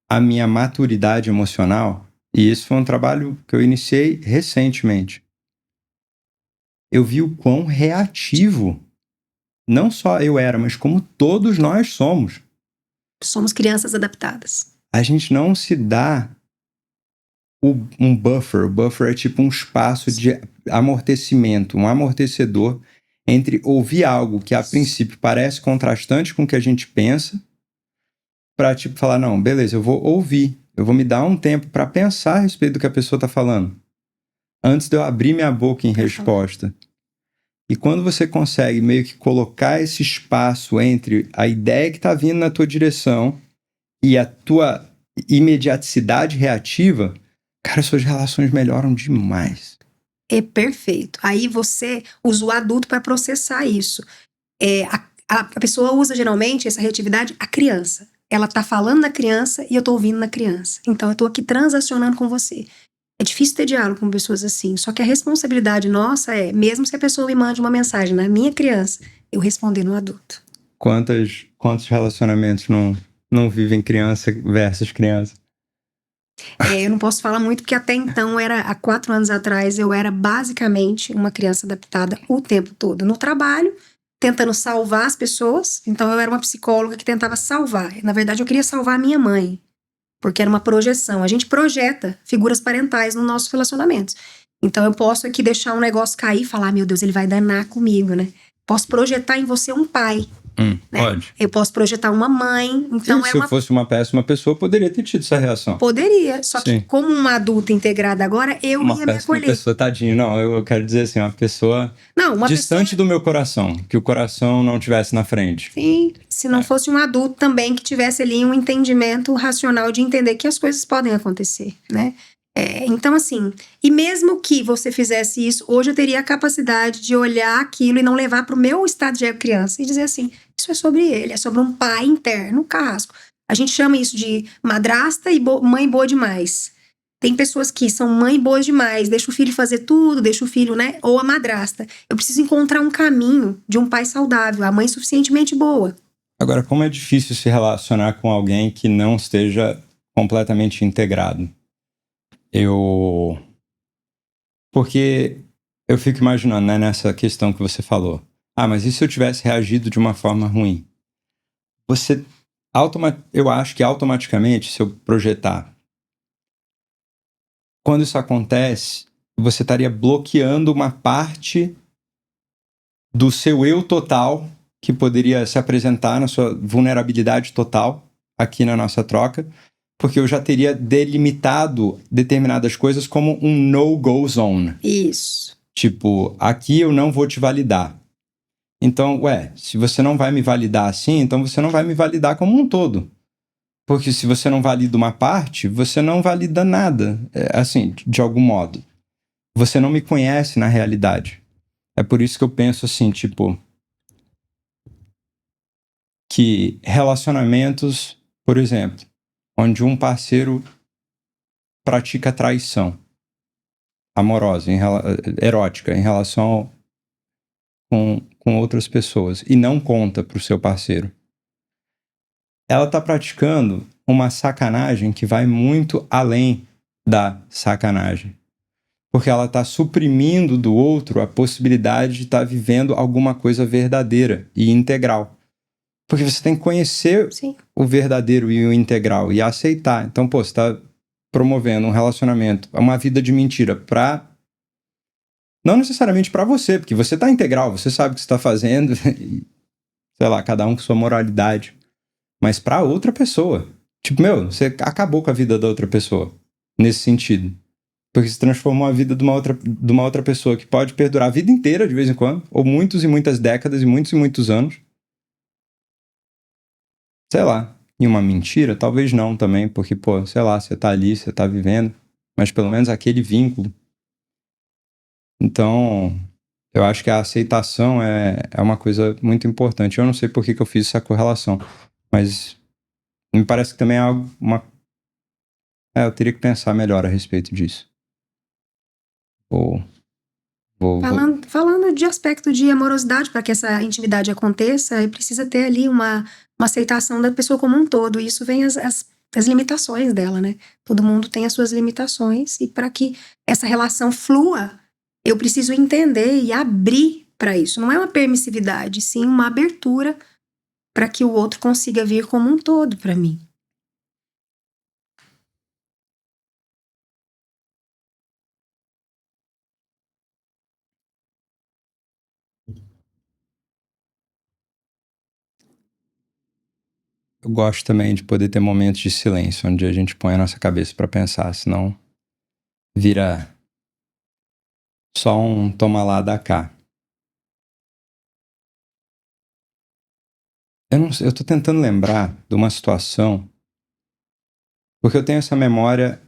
A: a minha maturidade emocional, e isso foi um trabalho que eu iniciei recentemente, eu vi o quão reativo não só eu era, mas como todos nós somos.
B: Somos crianças adaptadas.
A: A gente não se dá um buffer. O buffer é tipo um espaço de amortecimento, um amortecedor entre ouvir algo que a princípio parece contrastante com o que a gente pensa, para tipo falar, não, beleza, eu vou ouvir, eu vou me dar um tempo para pensar a respeito do que a pessoa está falando, antes de eu abrir minha boca em resposta. E quando você consegue meio que colocar esse espaço entre a ideia que está vindo na tua direção e a tua imediaticidade reativa, cara, suas relações melhoram demais.
B: É perfeito. Aí você usa o adulto para processar isso. A pessoa usa geralmente essa reatividade, a criança. Ela tá falando na criança e eu tô ouvindo na criança. Então eu tô aqui transacionando com você. É difícil ter diálogo com pessoas assim. Só que a responsabilidade nossa é, mesmo se a pessoa me mande uma mensagem na minha criança, eu responder no adulto.
A: Quantos relacionamentos não vivem criança versus criança?
B: Eu não posso falar muito, porque até então, há 4 anos atrás, eu era basicamente uma criança adaptada o tempo todo. No trabalho, tentando salvar as pessoas. Então, eu era uma psicóloga que tentava salvar. Na verdade, eu queria salvar a minha mãe, porque era uma projeção. A gente projeta figuras parentais nos nossos relacionamentos. Então, eu posso aqui deixar um negócio cair e falar, meu Deus, ele vai danar comigo, né? Posso projetar em você um pai. Né?
A: Pode.
B: Eu posso projetar uma mãe. Então
A: se eu fosse uma péssima pessoa, poderia ter tido essa reação.
B: Poderia, só que como uma adulta integrada agora, eu ia me acolher.
A: Uma pessoa, tadinho, não, eu quero dizer assim, uma pessoa distante do meu coração, que o coração não tivesse na frente.
B: Sim, se não fosse um adulto também que tivesse ali um entendimento racional de entender que as coisas podem acontecer, né? Então, assim, e mesmo que você fizesse isso, hoje eu teria a capacidade de olhar aquilo e não levar para o meu estado de criança e dizer assim, isso é sobre ele, é sobre um pai interno, um carrasco. A gente chama isso de madrasta e mãe boa demais. Tem pessoas que são mãe boas demais, deixa o filho fazer tudo, deixa o filho, né? Ou a madrasta. Eu preciso encontrar um caminho de um pai saudável, a mãe suficientemente boa.
A: Agora, como é difícil se relacionar com alguém que não esteja completamente integrado? Porque eu fico imaginando, né, nessa questão que você falou. Mas e se eu tivesse reagido de uma forma ruim? Eu acho que automaticamente, se eu projetar, quando isso acontece, você estaria bloqueando uma parte do seu eu total que poderia se apresentar na sua vulnerabilidade total aqui na nossa troca, porque eu já teria delimitado determinadas coisas como um no-go zone.
B: Isso.
A: Tipo, aqui eu não vou te validar. Então, se você não vai me validar assim, então você não vai me validar como um todo. Porque se você não valida uma parte, você não valida nada, assim, de algum modo. Você não me conhece na realidade. É por isso que eu penso assim, tipo, que relacionamentos, por exemplo, onde um parceiro pratica traição amorosa, erótica, em relação com outras pessoas e não conta para o seu parceiro, ela está praticando uma sacanagem que vai muito além da sacanagem. Porque ela está suprimindo do outro a possibilidade de estar vivendo alguma coisa verdadeira e integral. Porque você tem que conhecer o verdadeiro e o integral e aceitar. Então, você está promovendo um relacionamento, uma vida de mentira não necessariamente para você, porque você está integral, você sabe o que você está fazendo, sei lá, cada um com sua moralidade. Mas para outra pessoa. Tipo, você acabou com a vida da outra pessoa, nesse sentido. Porque se transformou a vida de uma outra pessoa que pode perdurar a vida inteira, de vez em quando, ou muitos e muitas décadas, e muitos anos. Sei lá, em uma mentira? Talvez não também, porque, sei lá, você tá ali, você tá vivendo, mas pelo menos aquele vínculo. Então, eu acho que a aceitação é uma coisa muito importante. Eu não sei por que eu fiz essa correlação, mas me parece que também é algo, eu teria que pensar melhor a respeito disso. Ou
B: Falando de aspecto de amorosidade, para que essa intimidade aconteça, precisa ter ali uma aceitação da pessoa como um todo. E isso vem as limitações dela, né? Todo mundo tem as suas limitações, e para que essa relação flua, eu preciso entender e abrir para isso. Não é uma permissividade, sim uma abertura para que o outro consiga vir como um todo para mim.
A: eu gosto também de poder ter momentos de silêncio, onde a gente põe a nossa cabeça para pensar, senão vira só um toma lá, dá cá. Eu tô tentando lembrar de uma situação, porque eu tenho essa memória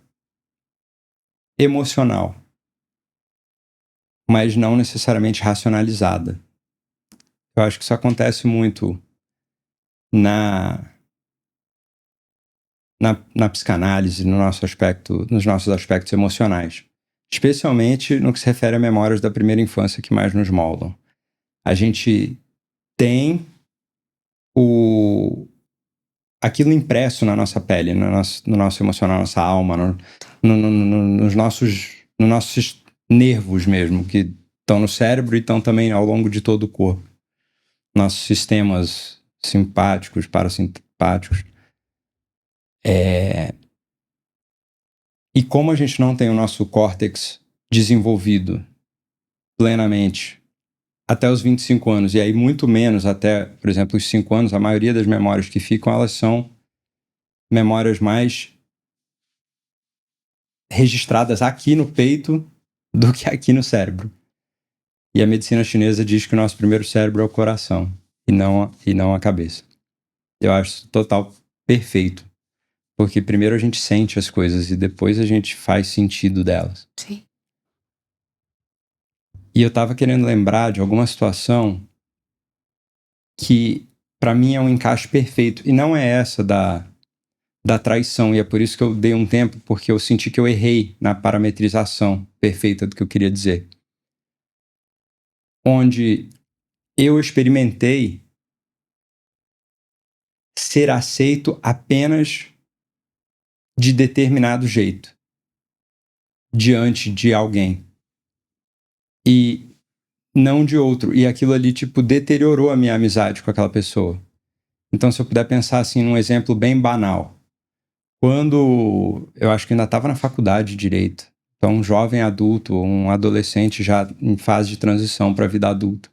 A: emocional, mas não necessariamente racionalizada. Eu acho que isso acontece muito na psicanálise, no nosso aspecto, nos nossos aspectos emocionais. Especialmente no que se refere a memórias da primeira infância que mais nos moldam. A gente tem aquilo impresso na nossa pele, no nosso emocional, na nossa alma, nos nossos nervos mesmo, que estão no cérebro e estão também ao longo de todo o corpo. Nossos sistemas simpáticos, parasimpáticos. E como a gente não tem o nosso córtex desenvolvido plenamente até os 25 anos, e aí muito menos até, por exemplo, os 5 anos, a maioria das memórias que ficam, elas são memórias mais registradas aqui no peito do que aqui no cérebro. E a medicina chinesa diz que o nosso primeiro cérebro é o coração e não a cabeça. Eu acho total perfeito. Porque primeiro a gente sente as coisas e depois a gente faz sentido delas.
B: Sim.
A: E eu tava querendo lembrar de alguma situação que para mim é um encaixe perfeito. E não é essa da traição. E é por isso que eu dei um tempo, porque eu senti que eu errei na parametrização perfeita do que eu queria dizer. Onde eu experimentei ser aceito apenas de determinado jeito diante de alguém e não de outro, e aquilo ali tipo deteriorou a minha amizade com aquela pessoa. Então, se eu puder pensar assim num exemplo bem banal, quando eu acho que ainda estava na faculdade de direito, então um jovem adulto, um adolescente já em fase de transição para a vida adulta,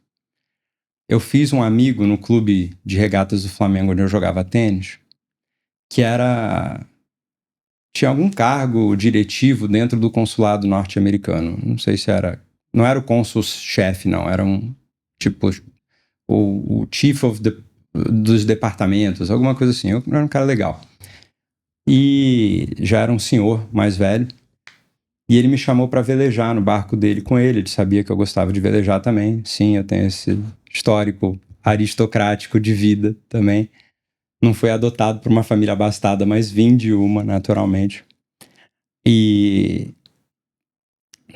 A: eu fiz um amigo no clube de regatas do Flamengo onde eu jogava tênis, que tinha algum cargo diretivo dentro do consulado norte-americano. Não sei se era... Não era o cônsul-chefe, não. Era um... Tipo... O chief dos departamentos. Alguma coisa assim. Eu era um cara legal. E já era um senhor mais velho. E ele me chamou para velejar no barco dele com ele. Ele sabia que eu gostava de velejar também. Sim, eu tenho esse histórico aristocrático de vida também. Não fui adotado por uma família abastada, mas vim de uma, naturalmente. E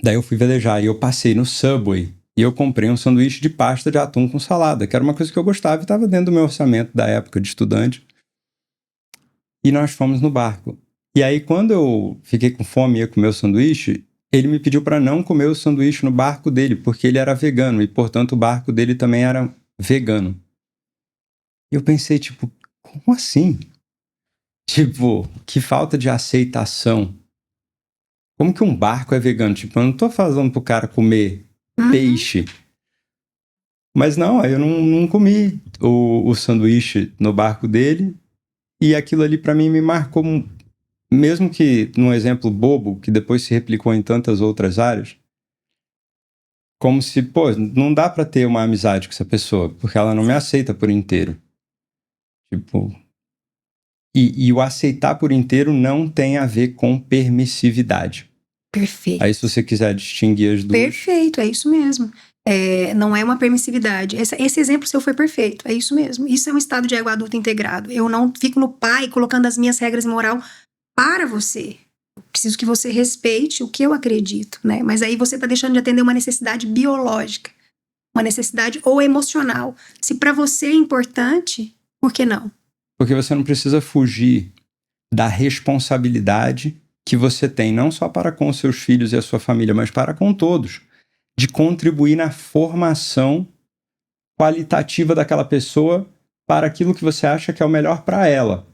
A: daí eu fui velejar e eu passei no Subway e eu comprei um sanduíche de pasta de atum com salada, que era uma coisa que eu gostava e estava dentro do meu orçamento da época de estudante. E nós fomos no barco. E aí, quando eu fiquei com fome e ia comer o sanduíche, ele me pediu para não comer o sanduíche no barco dele, porque ele era vegano e, portanto, o barco dele também era vegano. E eu pensei, tipo, como assim? Tipo, que falta de aceitação. Como que um barco é vegano? Tipo, eu não tô falando pro cara comer peixe. Mas não, aí eu não comi o sanduíche no barco dele. E aquilo ali pra mim me marcou, mesmo que num exemplo bobo, que depois se replicou em tantas outras áreas. Como se, pô, não dá pra ter uma amizade com essa pessoa, porque ela não me aceita por inteiro. Tipo... E o aceitar por inteiro não tem a ver com permissividade.
B: Perfeito.
A: Aí, se você quiser distinguir as duas...
B: Perfeito, é isso mesmo. Não é uma permissividade. Esse exemplo seu foi perfeito, é isso mesmo. Isso é um estado de ego adulto integrado. Eu não fico no pai colocando as minhas regras de moral para você. preciso que você respeite o que eu acredito, né? Mas aí você tá deixando de atender uma necessidade biológica, uma necessidade ou emocional. Se para você é importante, por que não?
A: Porque você não precisa fugir da responsabilidade que você tem, não só para com os seus filhos e a sua família, mas para com todos, de contribuir na formação qualitativa daquela pessoa para aquilo que você acha que é o melhor para ela.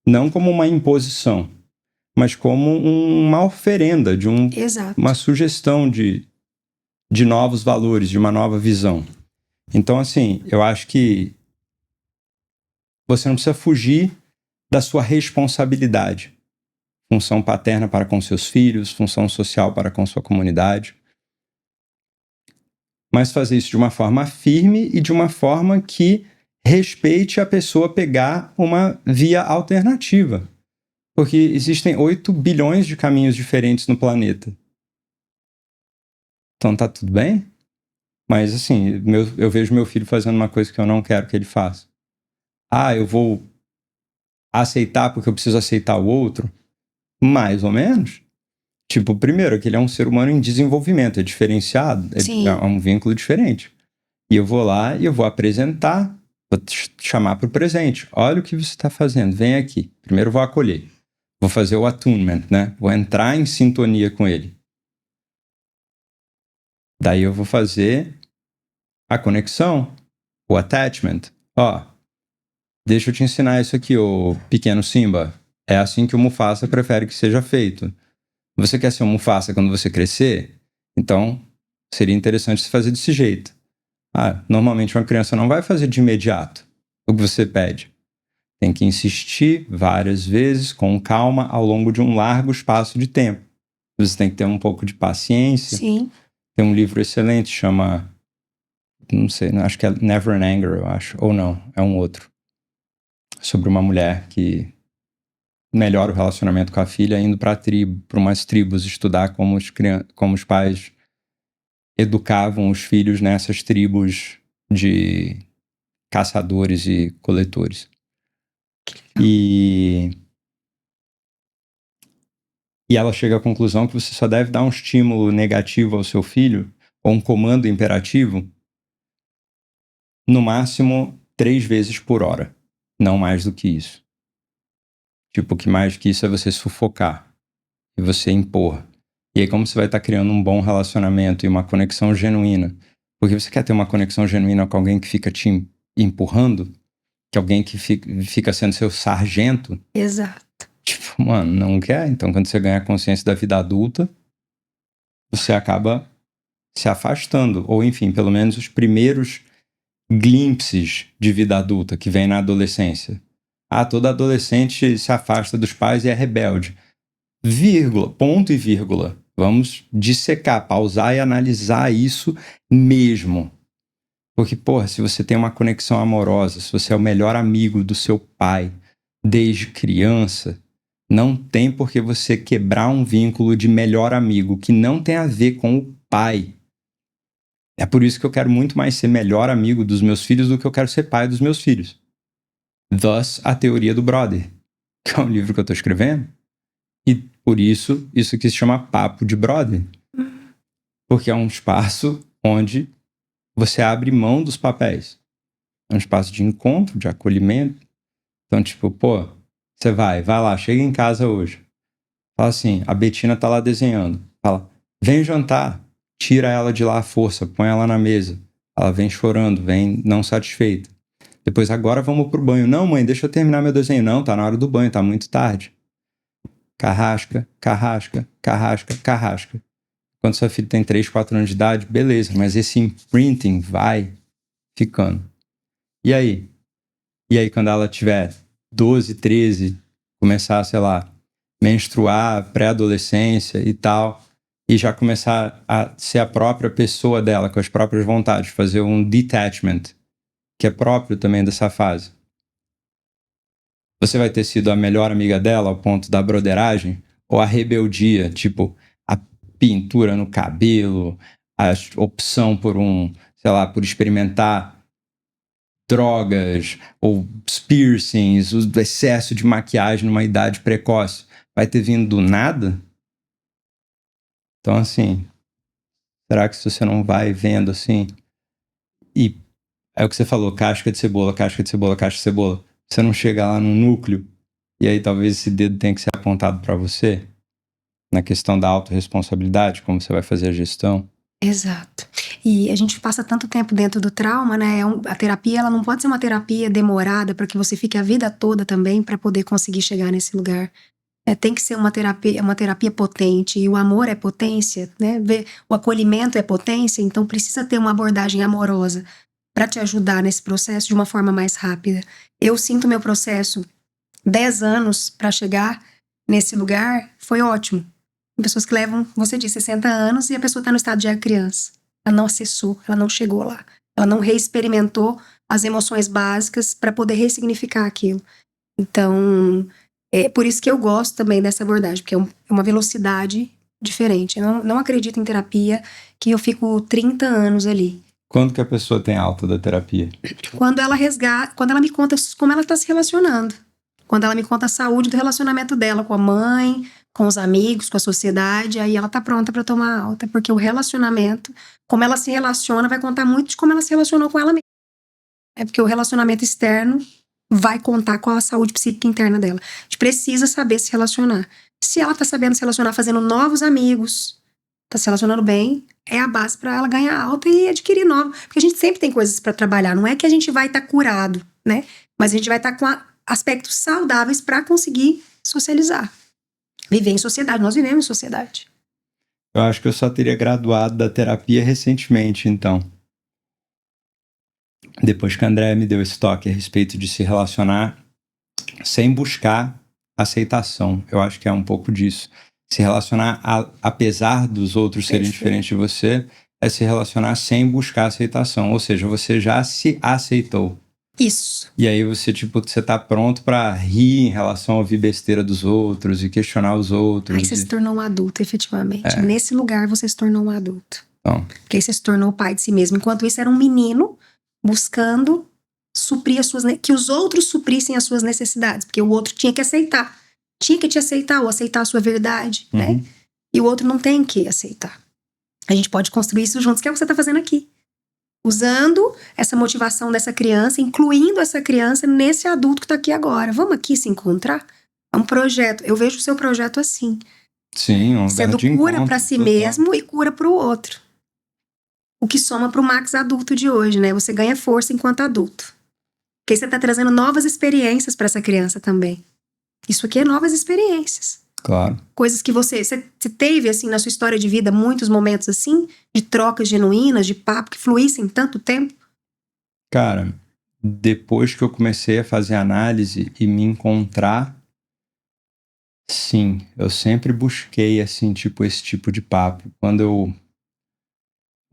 A: Não como uma imposição, mas como uma oferenda,
B: Exato.
A: uma sugestão de novos valores, de uma nova visão. Então, assim, eu acho que você não precisa fugir da sua responsabilidade. Função paterna para com seus filhos, função social para com sua comunidade. Mas fazer isso de uma forma firme e de uma forma que respeite a pessoa pegar uma via alternativa. Porque existem 8 bilhões de caminhos diferentes no planeta. Então tá tudo bem? Mas assim, eu vejo meu filho fazendo uma coisa que eu não quero que ele faça. Eu vou aceitar porque eu preciso aceitar o outro? Mais ou menos. Tipo, primeiro, que ele é um ser humano em desenvolvimento, é diferenciado, é um vínculo diferente. E eu vou lá e eu vou apresentar, vou te chamar para o presente. Olha o que você está fazendo, vem aqui. Primeiro eu vou acolher. Vou fazer o attunement, né? Vou entrar em sintonia com ele. Daí eu vou fazer a conexão, o attachment. Deixa eu te ensinar isso aqui, ô pequeno Simba. É assim que o Mufasa prefere que seja feito. Você quer ser um Mufasa quando você crescer? Então, seria interessante se fazer desse jeito. Normalmente uma criança não vai fazer de imediato o que você pede. Tem que insistir várias vezes, com calma, ao longo de um largo espaço de tempo. Você tem que ter um pouco de paciência.
B: Sim.
A: Tem um livro excelente, chama... Não sei, acho que é Never in Anger, eu acho. Ou não, é um outro. Sobre uma mulher que melhora o relacionamento com a filha indo para umas tribos estudar como os pais educavam os filhos nessas tribos de caçadores e coletores. E ela chega à conclusão que você só deve dar um estímulo negativo ao seu filho, ou um comando imperativo, no máximo 3 vezes por hora. Não mais do que isso. Tipo, que mais que isso é você sufocar. E você impor. E aí, como você vai estar criando um bom relacionamento e uma conexão genuína? Porque você quer ter uma conexão genuína com alguém que fica te empurrando? Que alguém que fica sendo seu sargento?
B: Exato.
A: Tipo, mano, não quer? Então, quando você ganha consciência da vida adulta, você acaba se afastando. Ou, enfim, pelo menos os primeiros glimpses de vida adulta que vem na adolescência. Todo adolescente se afasta dos pais e é rebelde. Vírgula, ponto e vírgula. Vamos dissecar, pausar e analisar isso mesmo. Porque, se você tem uma conexão amorosa, se você é o melhor amigo do seu pai desde criança, não tem por que você quebrar um vínculo de melhor amigo que não tem a ver com o pai. É por isso que eu quero muito mais ser melhor amigo dos meus filhos do que eu quero ser pai dos meus filhos. Thus, a teoria do brother, que é um livro que eu estou escrevendo. E por isso aqui se chama Papo de Brother. Porque é um espaço onde você abre mão dos papéis. É um espaço de encontro, de acolhimento. Então, tipo, você vai lá, chega em casa hoje. Fala assim, a Betina tá lá desenhando. Fala, vem jantar. Tira ela de lá à força, põe ela na mesa. Ela vem chorando, vem não satisfeita. Depois, agora vamos pro banho. Não, mãe, deixa eu terminar meu desenho. Não, tá na hora do banho, tá muito tarde. Carrasca, carrasca, carrasca, carrasca. Quando sua filha tem 3, 4 anos de idade, beleza, mas esse imprinting vai ficando. E aí? E aí, quando ela tiver 12, 13, começar, sei lá, menstruar, pré-adolescência e tal, e já começar a ser a própria pessoa dela, com as próprias vontades, fazer um detachment, que é próprio também dessa fase. Você vai ter sido a melhor amiga dela ao ponto da broderagem? Ou a rebeldia, tipo, a pintura no cabelo, a opção por por experimentar drogas, ou piercings, o excesso de maquiagem numa idade precoce, vai ter vindo do nada? Então, assim, será que se você não vai vendo assim, e é o que você falou, casca de cebola, casca de cebola, casca de cebola, você não chega lá no núcleo, e aí talvez esse dedo tenha que ser apontado para você, na questão da autorresponsabilidade, como você vai fazer a gestão.
B: Exato. E a gente passa tanto tempo dentro do trauma, né? A terapia, ela não pode ser uma terapia demorada para que você fique a vida toda também para poder conseguir chegar nesse lugar. Tem que ser uma terapia potente, e o amor é potência, né? O acolhimento é potência, então precisa ter uma abordagem amorosa para te ajudar nesse processo de uma forma mais rápida. Eu sinto meu processo 10 anos para chegar nesse lugar, foi ótimo. Tem pessoas que levam, você disse, 60 anos e a pessoa está no estado de criança. Ela não acessou, ela não chegou lá. Ela não reexperimentou as emoções básicas para poder ressignificar aquilo. Então, é por isso que eu gosto também dessa abordagem, porque é uma velocidade diferente. Eu não acredito em terapia que eu fico 30 anos ali.
A: Quando que a pessoa tem alta da terapia?
B: Quando ela me conta como ela está se relacionando. Quando ela me conta a saúde do relacionamento dela com a mãe, com os amigos, com a sociedade, aí ela tá pronta para tomar alta, porque o relacionamento, como ela se relaciona, vai contar muito de como ela se relacionou com ela mesma. É porque o relacionamento externo vai contar com a saúde psíquica interna dela. A gente precisa saber se relacionar. Se ela tá sabendo se relacionar, fazendo novos amigos, tá se relacionando bem, é a base para ela ganhar alta e adquirir novos. Porque a gente sempre tem coisas para trabalhar. Não é que a gente vai estar curado, né? Mas a gente vai estar com aspectos saudáveis para conseguir socializar. Viver em sociedade. Nós vivemos em sociedade.
A: Eu acho que eu só teria graduado da terapia recentemente, então. Depois que a Andrea me deu esse toque a respeito de se relacionar sem buscar aceitação. Eu acho que é um pouco disso. Se relacionar apesar dos outros serem diferentes de você, é se relacionar sem buscar aceitação. Ou seja, você já se aceitou.
B: Isso.
A: E aí você tá pronto pra rir em relação a ouvir besteira dos outros e questionar os outros.
B: Aí você se tornou um adulto, efetivamente. Nesse lugar você se tornou um adulto.
A: Então.
B: Porque aí você se tornou o pai de si mesmo. Enquanto isso era um menino buscando suprir que os outros suprissem as suas necessidades. Porque o outro tinha que aceitar. Tinha que te aceitar ou aceitar a sua verdade, né? E o outro não tem que aceitar. A gente pode construir isso juntos, que é o que você tá fazendo aqui. Usando essa motivação dessa criança, incluindo essa criança nesse adulto que tá aqui agora. Vamos aqui se encontrar? É um projeto. Eu vejo o seu projeto assim.
A: Sim, um
B: sendo cura para si mesmo e cura para o outro. O que soma para o Max adulto de hoje, né? Você ganha força enquanto adulto. Porque aí você tá trazendo novas experiências para essa criança também. Isso aqui é novas experiências.
A: Claro.
B: Coisas que você teve, assim, na sua história de vida, muitos momentos assim, de trocas genuínas, de papo que fluíssem tanto tempo?
A: Cara, depois que eu comecei a fazer análise e me encontrar, sim, eu sempre busquei, assim, esse tipo de papo.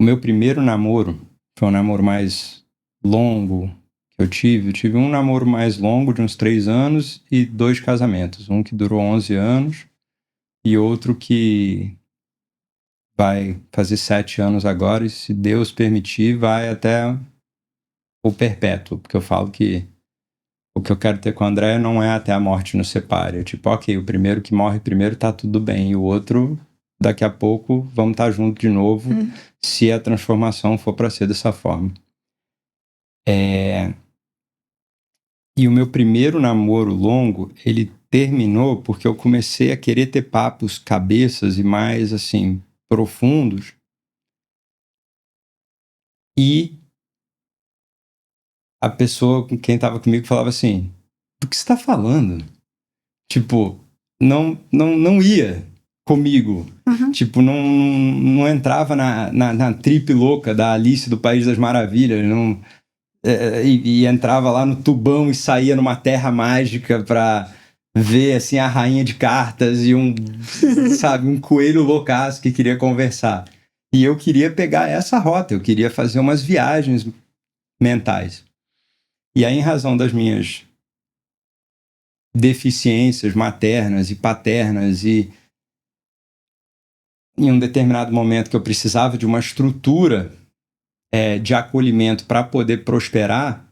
A: O meu primeiro namoro foi um namoro mais longo que eu tive um namoro mais longo de uns 3 anos e 2 casamentos. Um que durou 11 anos e outro que vai fazer 7 anos agora e, se Deus permitir, vai até o perpétuo. Porque eu falo que o que eu quero ter com a Andrea não é até a morte nos separe. Eu, ok, o primeiro que morre primeiro tá tudo bem. E o outro, daqui a pouco, vamos estar juntos de novo, se a transformação for para ser dessa forma. E o meu primeiro namoro longo, ele terminou porque eu comecei a querer ter papos cabeças e mais, assim, profundos. E a pessoa com quem estava comigo falava assim, do que você está falando? Tipo, não ia comigo. Tipo, não entrava na trip louca da Alice do País das Maravilhas, e entrava lá no tubão e saía numa terra mágica pra ver, assim, a rainha de cartas e sabe, um coelho loucaço que queria conversar. E eu queria pegar essa rota, eu queria fazer umas viagens mentais. E aí, em razão das minhas deficiências maternas e paternas e em um determinado momento que eu precisava de uma estrutura de acolhimento para poder prosperar,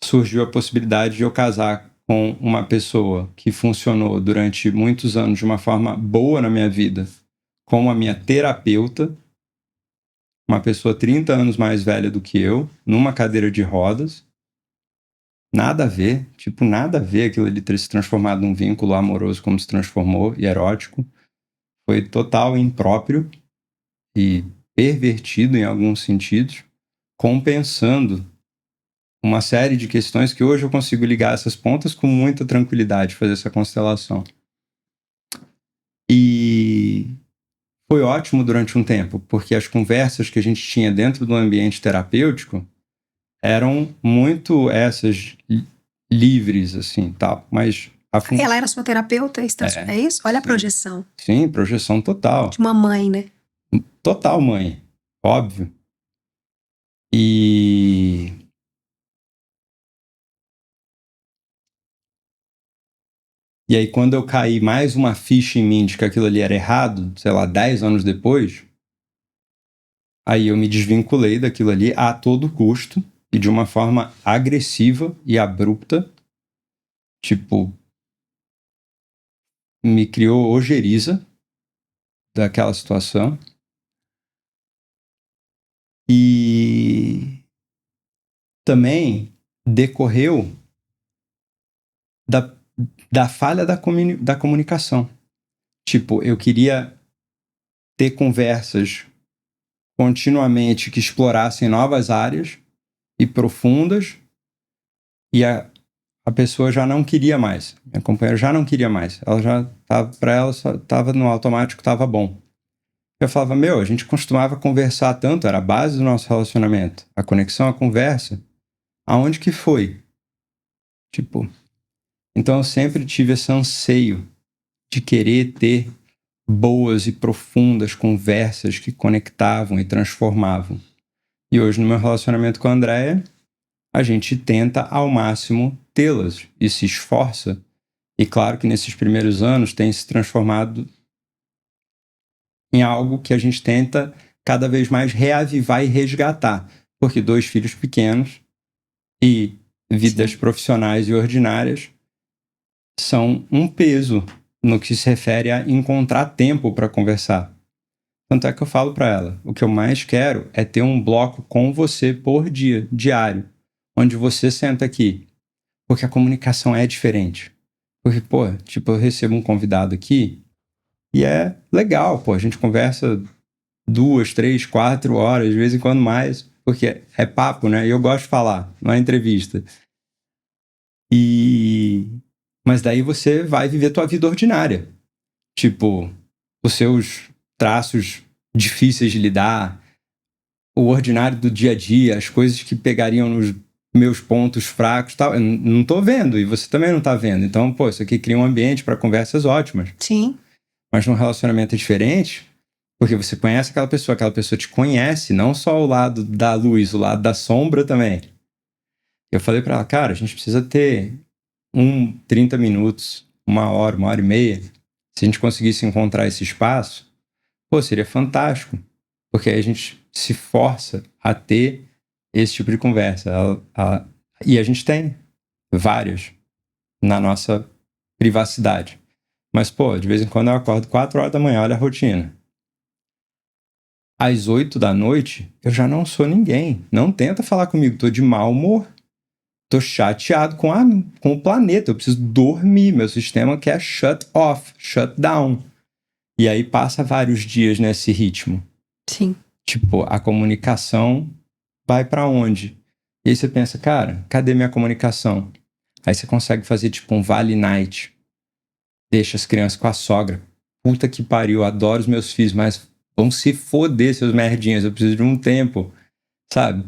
A: surgiu a possibilidade de eu casar com uma pessoa que funcionou durante muitos anos de uma forma boa na minha vida, como a minha terapeuta, uma pessoa 30 anos mais velha do que eu, numa cadeira de rodas. Nada a ver, nada a ver aquilo ali ter se transformado num vínculo amoroso como se transformou e erótico. Foi total impróprio e pervertido em alguns sentidos, compensando uma série de questões que hoje eu consigo ligar essas pontas com muita tranquilidade, fazer essa constelação. E foi ótimo durante um tempo, porque as conversas que a gente tinha dentro do ambiente terapêutico eram muito essas livres, assim, tal. Mas
B: ela era sua terapeuta? É isso? Olha a projeção.
A: Sim, projeção total.
B: De uma mãe, né?
A: Total mãe, óbvio. E aí, quando eu caí mais uma ficha em mim de que aquilo ali era errado, sei lá, 10 anos depois, aí eu me desvinculei daquilo ali a todo custo e de uma forma agressiva e abrupta. Me criou ojeriza daquela situação. E também decorreu da falha da comunicação. Eu queria ter conversas continuamente que explorassem novas áreas e profundas, e a pessoa já não queria mais. Minha companheira já não queria mais. Ela já estava, para ela, só estava no automático, estava bom. Eu falava, a gente costumava conversar tanto, era a base do nosso relacionamento. A conexão, a conversa. Aonde que foi? Então eu sempre tive esse anseio de querer ter boas e profundas conversas que conectavam e transformavam. E hoje, no meu relacionamento com a Andrea, a gente tenta ao máximo tê-las e se esforça. E claro que nesses primeiros anos tem se transformado em algo que a gente tenta cada vez mais reavivar e resgatar. Porque 2 filhos pequenos e vidas profissionais e ordinárias são um peso no que se refere a encontrar tempo para conversar. Tanto é que eu falo para ela, o que eu mais quero é ter um bloco com você por dia, diário, onde você senta aqui, porque a comunicação é diferente. Porque, eu recebo um convidado aqui e é legal, a gente conversa 2, 3, 4 horas, de vez em quando mais, porque é papo, né? E eu gosto de falar, não é entrevista. Mas daí você vai viver tua vida ordinária. Os seus traços difíceis de lidar, o ordinário do dia a dia, as coisas que pegariam nos meus pontos fracos, tal, eu não tô vendo, e você também não tá vendo. Então, isso aqui cria um ambiente para conversas ótimas.
B: Sim.
A: Mas num relacionamento é diferente, porque você conhece aquela pessoa te conhece, não só o lado da luz, o lado da sombra também. Eu falei para ela, cara, a gente precisa ter 30 minutos, 1 hora e meia. Se a gente conseguisse encontrar esse espaço, seria fantástico. Porque aí a gente se força a ter esse tipo de conversa. E a gente tem várias na nossa privacidade. Mas, de vez em quando eu acordo 4 horas da manhã, olha a rotina. Às 8 da noite, eu já não sou ninguém. Não tenta falar comigo, tô de mau humor. Tô chateado com o planeta, eu preciso dormir. Meu sistema quer shut off, shut down. E aí passa vários dias nesse ritmo.
B: Sim.
A: A comunicação vai pra onde? E aí você pensa, cara, cadê minha comunicação? Aí você consegue fazer um Vale Night. Deixa as crianças com a sogra. Puta que pariu, adoro os meus filhos, mas vão se foder, seus merdinhas. Eu preciso de um tempo, sabe?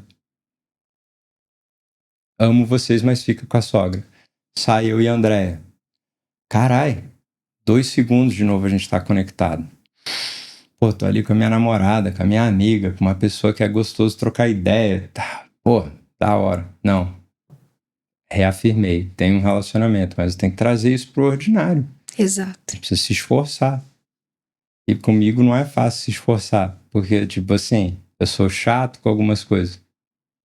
A: Amo vocês, mas fica com a sogra. Sai eu e a Andrea. Carai, 2 segundos de novo a gente tá conectado. Tô ali com a minha namorada, com a minha amiga, com uma pessoa que é gostoso trocar ideia. Da hora. Não. Reafirmei. Tem um relacionamento, mas eu tenho que trazer isso pro ordinário.
B: Exato.
A: Você precisa se esforçar. E comigo não é fácil se esforçar. Porque, eu sou chato com algumas coisas.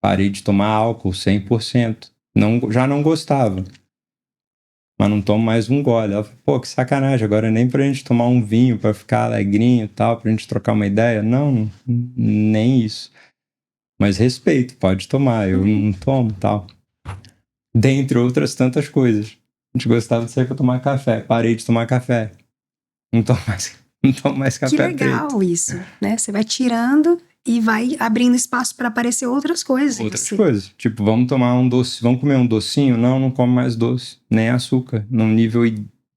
A: Parei de tomar álcool 100%. Já não gostava. mas não tomo mais um gole. Ela falou, pô, que sacanagem, agora nem pra gente tomar um vinho, pra ficar alegrinho e tal, pra gente trocar uma ideia. Não, nem isso. Mas respeito, pode tomar, eu não tomo e tal. Dentre outras tantas coisas. A gente gostava de sair pra tomar café. Parei de tomar café. Não tomo mais
B: Que
A: café
B: legal
A: preto.
B: isso, né? Você vai tirando e vai abrindo espaço para aparecer outras coisas em
A: Outras
B: você.
A: coisas. Tipo, vamos tomar um doce, vamos comer um docinho? Não como mais doce. Nem açúcar. Num nível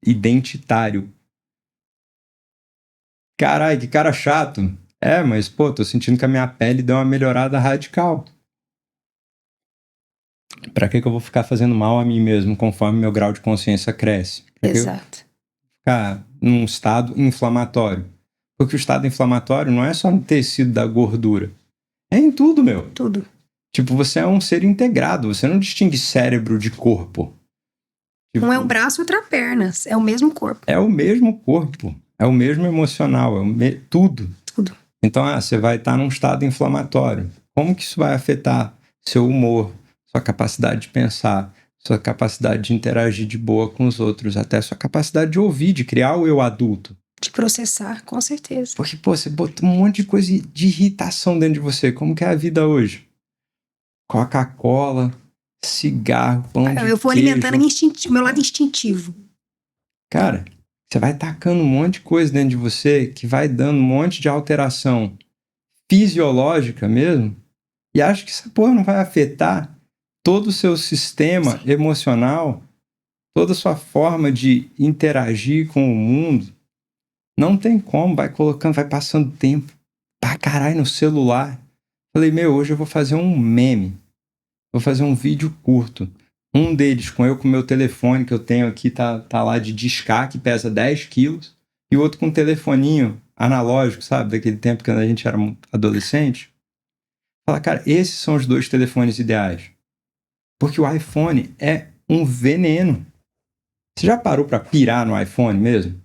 A: identitário. Caralho, que cara chato. É, mas, pô, tô sentindo que a minha pele deu uma melhorada radical. Pra que eu vou ficar fazendo mal a mim mesmo conforme meu grau de consciência cresce? Pra que eu
B: Exato.
A: ficar num estado inflamatório? Porque o estado inflamatório não é só no tecido da gordura. É em tudo, meu.
B: Tudo.
A: Tipo, você é um ser integrado. Você não distingue cérebro de corpo. Tipo,
B: Um é um braço e outra perna. É o mesmo corpo.
A: é o mesmo corpo. É o mesmo emocional. Tudo.
B: Tudo.
A: Então, você vai estar num estado inflamatório. Como que isso vai afetar seu humor, sua capacidade de pensar, sua capacidade de interagir de boa com os outros, até sua capacidade de ouvir, de criar o eu adulto?
B: De processar, com certeza.
A: Porque, pô, você botou um monte de coisa de irritação dentro de você. Como que é a vida hoje? Coca-Cola, cigarro, pão de
B: Eu vou
A: queijo.
B: alimentando o meu lado instintivo.
A: Cara, você vai tacando um monte de coisa dentro de você que vai dando um monte de alteração fisiológica mesmo, e acha que essa porra não vai afetar todo o seu sistema emocional, toda a sua forma de interagir com o mundo. Não tem como, vai colocando, vai passando tempo pra caralho no celular. Falei, hoje eu vou fazer um meme, vou fazer um vídeo curto. Um deles com o meu telefone que eu tenho aqui, tá lá de discar, que pesa 10 quilos, e o outro com um telefoninho analógico, sabe? Daquele tempo que a gente era adolescente. Fala, cara, esses são os 2 telefones ideais. Porque o iPhone é um veneno. Você já parou pra pirar no iPhone mesmo?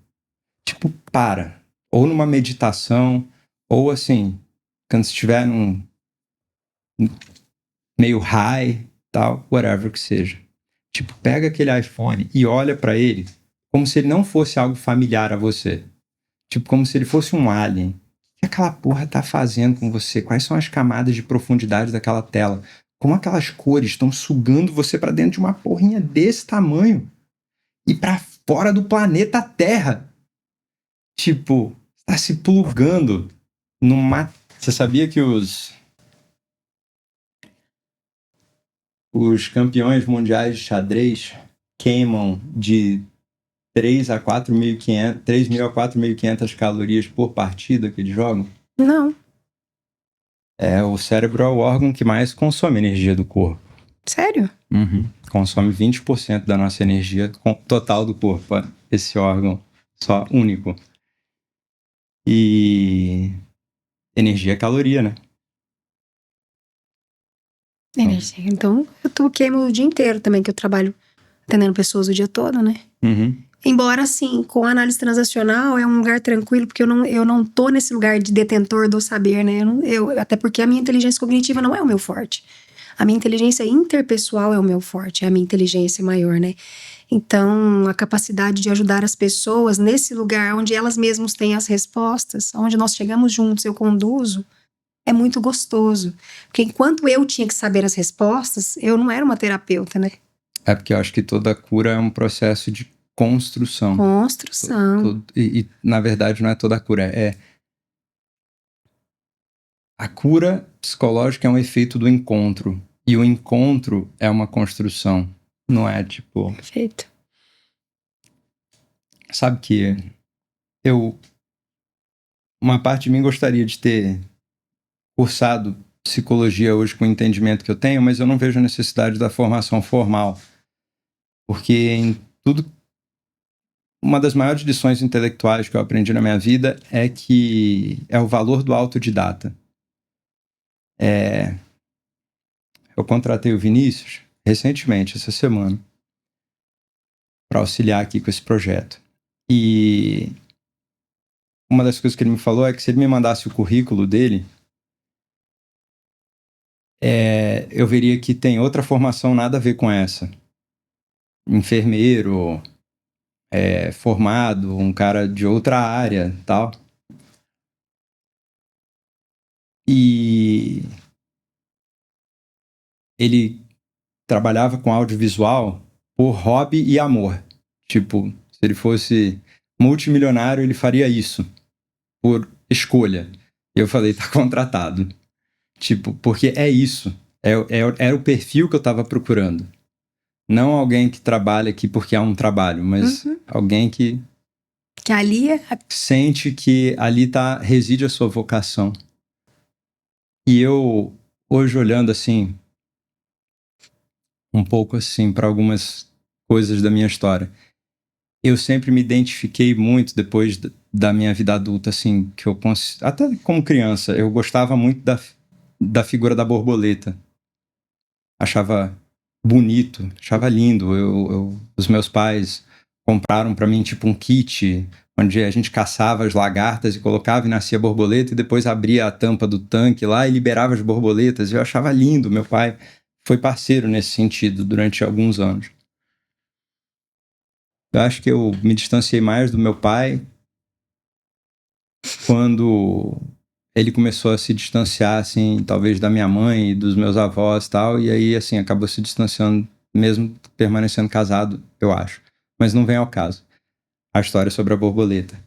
A: Tipo, para. Ou numa meditação, ou assim, quando você estiver num meio high, tal, whatever que seja. Tipo, pega aquele iPhone e olha pra ele como se ele não fosse algo familiar a você. Tipo, como se ele fosse um alien. O que aquela porra tá fazendo com você? Quais são as camadas de profundidade daquela tela? Como aquelas cores estão sugando você pra dentro de uma porrinha desse tamanho e pra fora do planeta Terra? Tipo, tá se plugando numa... Você sabia que os campeões mundiais de xadrez queimam de 3 a 4.500, 3.000 a 4.500 calorias por partida que eles jogam?
B: Não.
A: O cérebro é o órgão que mais consome energia do corpo.
B: Sério?
A: Uhum. Consome 20% da nossa energia total do corpo. Esse órgão só único. E energia é caloria, né?
B: Energia. Então, eu queimo o dia inteiro também, que eu trabalho atendendo pessoas o dia todo, né?
A: Uhum.
B: Embora, assim, com a análise transacional é um lugar tranquilo, porque eu não tô nesse lugar de detentor do saber, né? Até porque a minha inteligência cognitiva não é o meu forte. A minha inteligência interpessoal é o meu forte, é a minha inteligência maior, né? Então, a capacidade de ajudar as pessoas nesse lugar onde elas mesmas têm as respostas, onde nós chegamos juntos, eu conduzo, é muito gostoso. Porque enquanto eu tinha que saber as respostas, eu não era uma terapeuta, né?
A: É porque eu acho que toda cura é um processo de construção.
B: Construção.
A: E na verdade não é toda cura, a cura psicológica é um efeito do encontro. E o encontro é uma construção. Não é tipo...
B: Perfeito.
A: Sabe que uma parte de mim gostaria de ter cursado psicologia hoje com o entendimento que eu tenho, mas eu não vejo a necessidade da formação formal. Porque em tudo... Uma das maiores lições intelectuais que eu aprendi na minha vida é que é o valor do autodidata. Eu contratei o Vinícius recentemente, essa semana, para auxiliar aqui com esse projeto. E uma das coisas que ele me falou é que se ele me mandasse o currículo dele, eu veria que tem outra formação nada a ver com essa. enfermeiro, formado, um cara de outra área, tal. E ele trabalhava com audiovisual por hobby e amor. Tipo, se ele fosse multimilionário, ele faria isso por escolha. E eu falei, tá contratado. Tipo, porque é isso. Era o perfil que eu tava procurando. Não alguém que trabalha aqui porque é um trabalho, mas alguém que
B: ali
A: sente que ali reside a sua vocação. E eu, hoje olhando assim, um pouco assim, para algumas coisas da minha história, eu sempre me identifiquei muito depois da minha vida adulta, assim, que até como criança, eu gostava muito da figura da borboleta. Achava bonito, achava lindo. Os meus pais compraram para mim tipo um kit onde a gente caçava as lagartas e colocava e nascia borboleta e depois abria a tampa do tanque lá e liberava as borboletas. Eu achava lindo. Meu pai foi parceiro nesse sentido durante alguns anos. Eu acho que eu me distanciei mais do meu pai quando ele começou a se distanciar, assim, talvez da minha mãe e dos meus avós e tal, e aí, assim, acabou se distanciando, mesmo permanecendo casado, eu acho. Mas não vem ao caso. A história sobre a borboleta.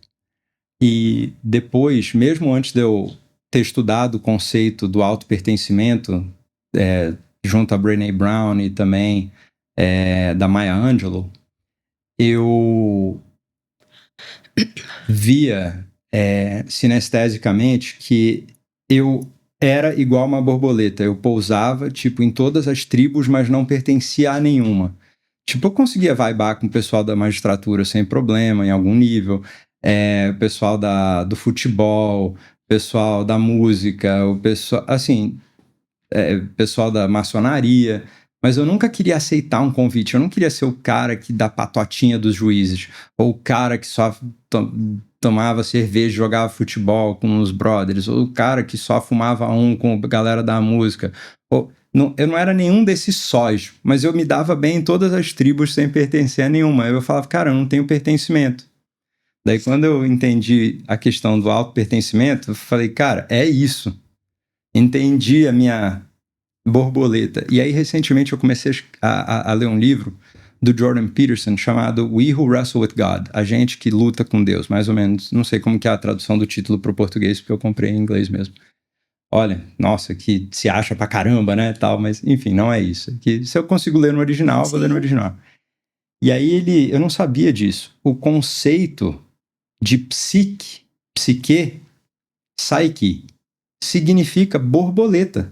A: E depois, mesmo antes de eu ter estudado o conceito do autopertencimento, junto a Brené Brown e também da Maya Angelou, eu via sinestesicamente que eu era igual uma borboleta. Eu pousava, tipo, em todas as tribos, mas não pertencia a nenhuma. Tipo, eu conseguia vibar com o pessoal da magistratura sem problema, em algum nível. O pessoal do futebol, pessoal da música, o pessoal, assim, pessoal da maçonaria. Mas eu nunca queria aceitar um convite. Eu não queria ser o cara que dá patotinha dos juízes. Ou o cara que só tomava cerveja e jogava futebol com os brothers. Ou o cara que só fumava com a galera da música. Eu não era nenhum desses sós. Mas eu me dava bem em todas as tribos sem pertencer a nenhuma. Eu falava, cara, eu não tenho pertencimento. Daí quando eu entendi a questão do auto-pertencimento, eu falei, cara, é isso. Entendi a minha borboleta. E aí, recentemente, eu comecei a ler um livro do Jordan Peterson chamado We Who Wrestle with God, a gente que luta com Deus, mais ou menos. Não sei como que é a tradução do título para o português, porque eu comprei em inglês mesmo. Olha, nossa, que se acha pra caramba, né, tal, mas enfim, não é isso. Que se eu consigo ler no original, vou ler no original. E aí eu não sabia disso. O conceito de psyche, significa borboleta,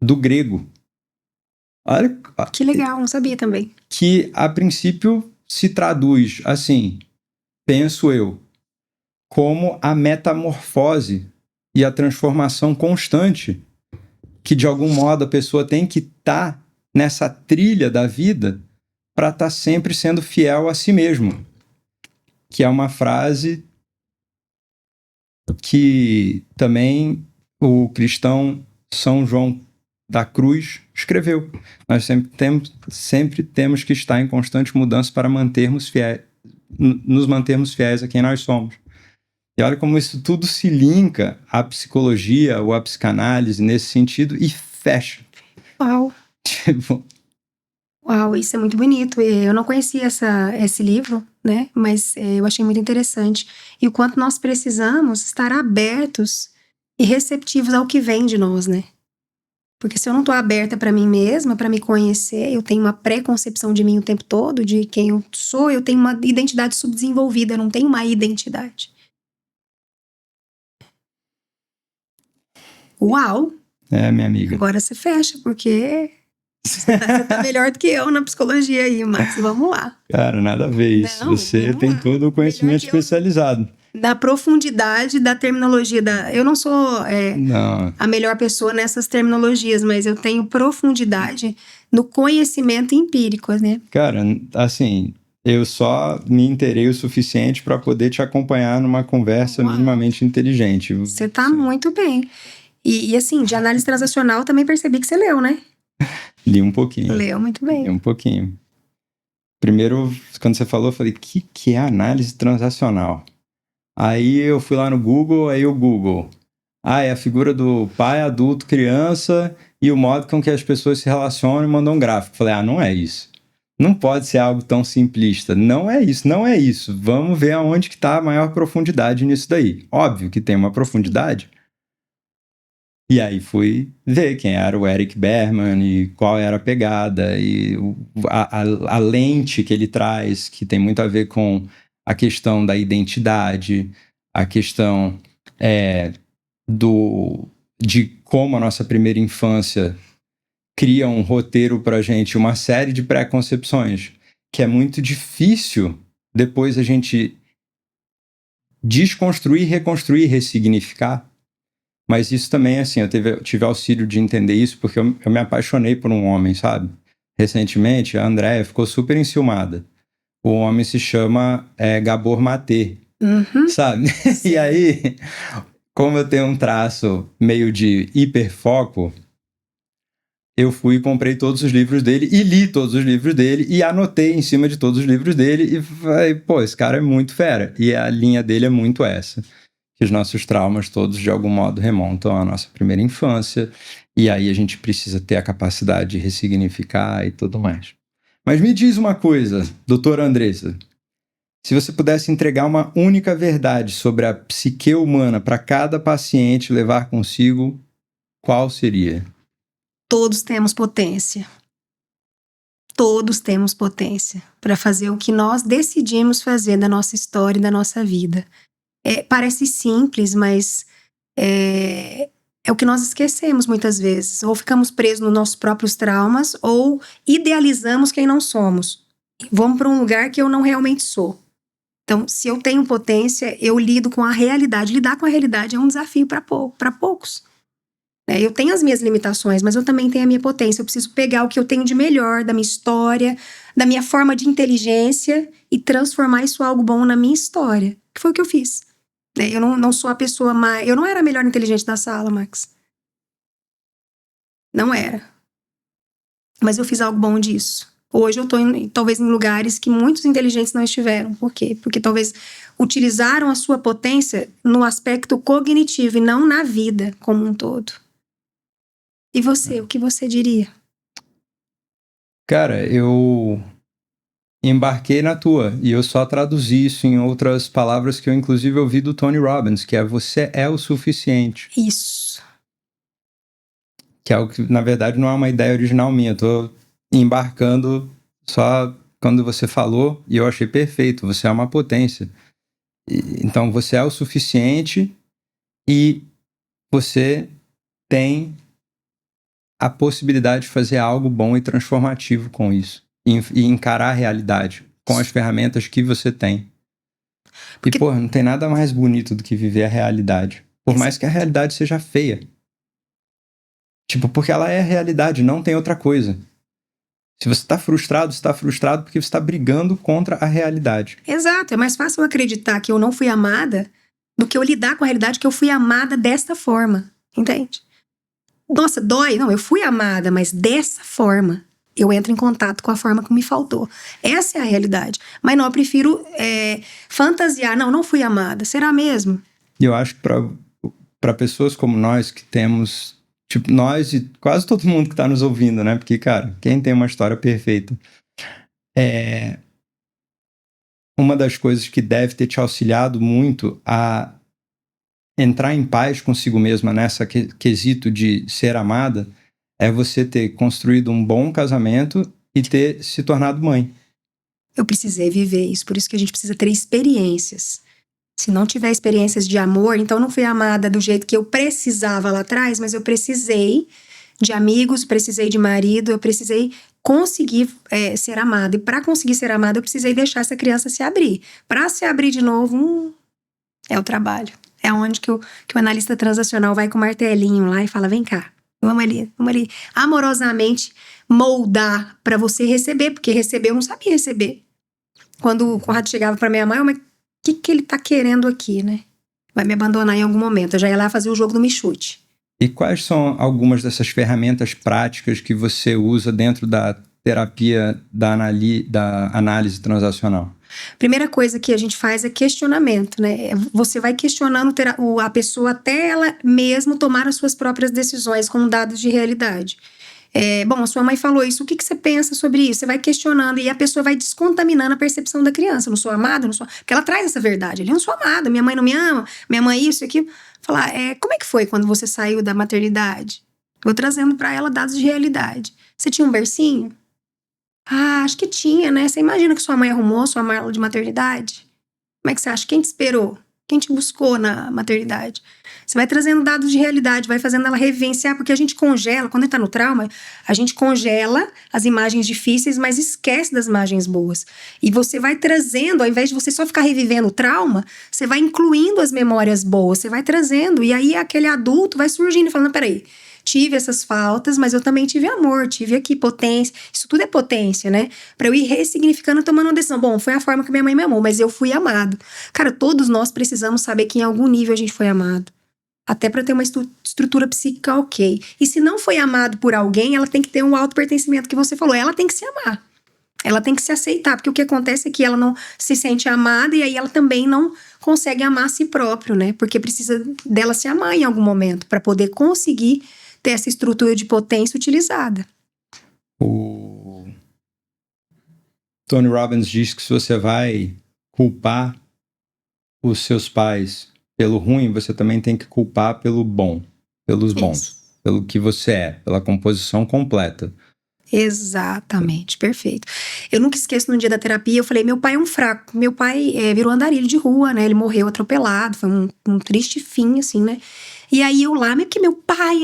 A: do grego. Olha,
B: que legal, não sabia também.
A: Que a princípio se traduz assim, penso eu, como a metamorfose e a transformação constante que de algum modo a pessoa tem que estar nessa trilha da vida para estar sempre sendo fiel a si mesmo. Que é uma frase que também o cristão São João da Cruz escreveu. Nós sempre temos que estar em constante mudança para nos mantermos fiéis a quem nós somos. E olha como isso tudo se linka à psicologia ou à psicanálise nesse sentido e fecha.
B: Uau!
A: Tipo...
B: Uau, isso é muito bonito. Eu não conhecia esse livro, né? Mas eu achei muito interessante. E o quanto nós precisamos estar abertos e receptivos ao que vem de nós, né? Porque se eu não tô aberta para mim mesma, para me conhecer, eu tenho uma pré-concepção de mim o tempo todo, de quem eu sou, eu tenho uma identidade subdesenvolvida, eu não tenho uma identidade. Uau!
A: Minha amiga.
B: Agora você fecha, porque você tá melhor do que eu na psicologia aí, mas vamos lá.
A: Cara, nada a ver isso.
B: Não,
A: você tem todo o conhecimento especializado.
B: Da profundidade da terminologia. Eu não sou a melhor pessoa nessas terminologias, mas eu tenho profundidade no conhecimento empírico, né?
A: Cara, assim, eu só me inteirei o suficiente para poder te acompanhar numa conversa minimamente inteligente.
B: Você tá muito bem. E assim, de análise transacional também percebi que você leu, né?
A: Li um pouquinho.
B: Leu muito bem.
A: Li um pouquinho. Primeiro, quando você falou, eu falei, que é análise transacional? Aí eu fui lá no Google, aí o Google. É a figura do pai, adulto, criança e o modo com que as pessoas se relacionam e mandam um gráfico. Falei, não é isso. Não pode ser algo tão simplista. Não é isso, não é isso. Vamos ver aonde que está a maior profundidade nisso daí. Óbvio que tem uma profundidade. E aí fui ver quem era o Eric Berman e qual era a pegada e a lente que ele traz, que tem muito a ver com a questão da identidade, a questão de como a nossa primeira infância cria um roteiro pra gente, uma série de pré-concepções, que é muito difícil depois a gente desconstruir, reconstruir, ressignificar. Mas isso também, assim, eu tive auxílio de entender isso porque eu me apaixonei por um homem, sabe? Recentemente, a Andréia ficou super enciumada. O homem se chama Gabor Maté, sabe? E aí, como eu tenho um traço meio de hiperfoco, eu fui e comprei todos os livros dele e li todos os livros dele e anotei em cima de todos os livros dele e falei, pô, esse cara é muito fera. E a linha dele é muito essa. Que os nossos traumas todos, de algum modo, remontam à nossa primeira infância. E aí a gente precisa ter a capacidade de ressignificar e tudo mais. Mas me diz uma coisa, doutora Andressa. Se você pudesse entregar uma única verdade sobre a psique humana para cada paciente levar consigo, qual seria?
B: Todos temos potência. Todos temos potência para fazer o que nós decidimos fazer da nossa história e da nossa vida. Parece simples, mas é o que nós esquecemos muitas vezes. Ou ficamos presos nos nossos próprios traumas, ou idealizamos quem não somos. Vamos para um lugar que eu não realmente sou. Então, se eu tenho potência, eu lido com a realidade. Lidar com a realidade é um desafio para poucos. Eu tenho as minhas limitações, mas eu também tenho a minha potência. Eu preciso pegar o que eu tenho de melhor, da minha história, da minha forma de inteligência e transformar isso em algo bom na minha história. Que foi o que eu fiz. Eu não sou a pessoa mais... Eu não era a melhor inteligente da sala, Max. Não era. Mas eu fiz algo bom disso. Hoje eu tô talvez em lugares que muitos inteligentes não estiveram. Por quê? Porque talvez utilizaram a sua potência no aspecto cognitivo e não na vida como um todo. E você, o que você diria?
A: Cara, eu embarquei na tua e eu só traduzi isso em outras palavras que eu inclusive ouvi do Tony Robbins, que é você é o suficiente.
B: Isso.
A: Que é algo que, na verdade, não é uma ideia original minha. Eu tô embarcando só quando você falou e eu achei perfeito. Você é uma potência. Então, você é o suficiente e você tem a possibilidade de fazer algo bom e transformativo com isso. E encarar a realidade com as ferramentas que você tem. Porque... E, pô, não tem nada mais bonito do que viver a realidade. Por mais que a realidade seja feia. Tipo, porque ela é a realidade, não tem outra coisa. Se você tá frustrado, você tá frustrado porque você tá brigando contra a realidade.
B: Exato, é mais fácil eu acreditar que eu não fui amada do que eu lidar com a realidade que eu fui amada desta forma, entende? Nossa, dói. Não, eu fui amada, mas dessa forma eu entro em contato com a forma que me faltou. Essa é a realidade. Mas não, eu prefiro fantasiar. Não fui amada. Será mesmo?
A: E eu acho que para pessoas como nós que temos... Tipo, nós e quase todo mundo que tá nos ouvindo, né? Porque, cara, quem tem uma história perfeita? Uma das coisas que deve ter te auxiliado muito a entrar em paz consigo mesma nessa quesito de ser amada é você ter construído um bom casamento e ter se tornado mãe.
B: Eu precisei viver isso, por isso que a gente precisa ter experiências. Se não tiver experiências de amor, então não fui amada do jeito que eu precisava lá atrás, mas eu precisei de amigos, precisei de marido, eu precisei conseguir ser amada. E para conseguir ser amada, eu precisei deixar essa criança se abrir. Para se abrir de novo, é o trabalho. É onde que o analista transacional vai com o martelinho lá e fala, vem cá, vamos ali amorosamente moldar para você receber, porque receber eu não sabia receber. Quando o Conrado chegava para minha mãe, mas o que ele tá querendo aqui, né? Vai me abandonar em algum momento. Eu já ia lá fazer o jogo do me chute.
A: E quais são algumas dessas ferramentas práticas que você usa dentro da terapia da análise transacional?
B: Primeira coisa que a gente faz é questionamento, né? Você vai questionando a pessoa até ela mesmo tomar as suas próprias decisões com dados de realidade. Bom, a sua mãe falou isso, o que você pensa sobre isso? Você vai questionando e a pessoa vai descontaminando a percepção da criança. Não sou amada, não sou... Porque ela traz essa verdade. Eu não sou amada, minha mãe não me ama, minha mãe isso e aquilo. Falar, como é que foi quando você saiu da maternidade? Vou trazendo para ela dados de realidade. Você tinha um bercinho? Ah, acho que tinha, né? Você imagina que sua mãe arrumou sua mala de maternidade? Como é que você acha? Quem te esperou? Quem te buscou na maternidade? Você vai trazendo dados de realidade, vai fazendo ela revivenciar, porque a gente congela, quando a gente tá no trauma, a gente congela as imagens difíceis, mas esquece das imagens boas. E você vai trazendo, ao invés de você só ficar revivendo o trauma, você vai incluindo as memórias boas, você vai trazendo, e aí aquele adulto vai surgindo e falando, peraí, tive essas faltas, mas eu também tive amor, tive aqui potência. Isso tudo é potência, né? Pra eu ir ressignificando, tomando uma decisão. Bom, foi a forma que minha mãe me amou, mas eu fui amado. Cara, todos nós precisamos saber que em algum nível a gente foi amado. Até pra ter uma estrutura psíquica ok. E se não foi amado por alguém, ela tem que ter um auto-pertencimento que você falou. Ela tem que se amar. Ela tem que se aceitar, porque o que acontece é que ela não se sente amada e aí ela também não consegue amar a si próprio, né? Porque precisa dela se amar em algum momento pra poder conseguir ter essa estrutura de potência utilizada.
A: O Tony Robbins diz que se você vai culpar os seus pais pelo ruim, você também tem que culpar pelo bom, pelos bons, pelo que você é, pela composição completa.
B: Exatamente, perfeito. Eu nunca esqueço, no dia da terapia, eu falei, meu pai é um fraco. Meu pai virou andarilho de rua, né? Ele morreu atropelado, foi um triste fim, assim, né? E aí eu lá, que meu pai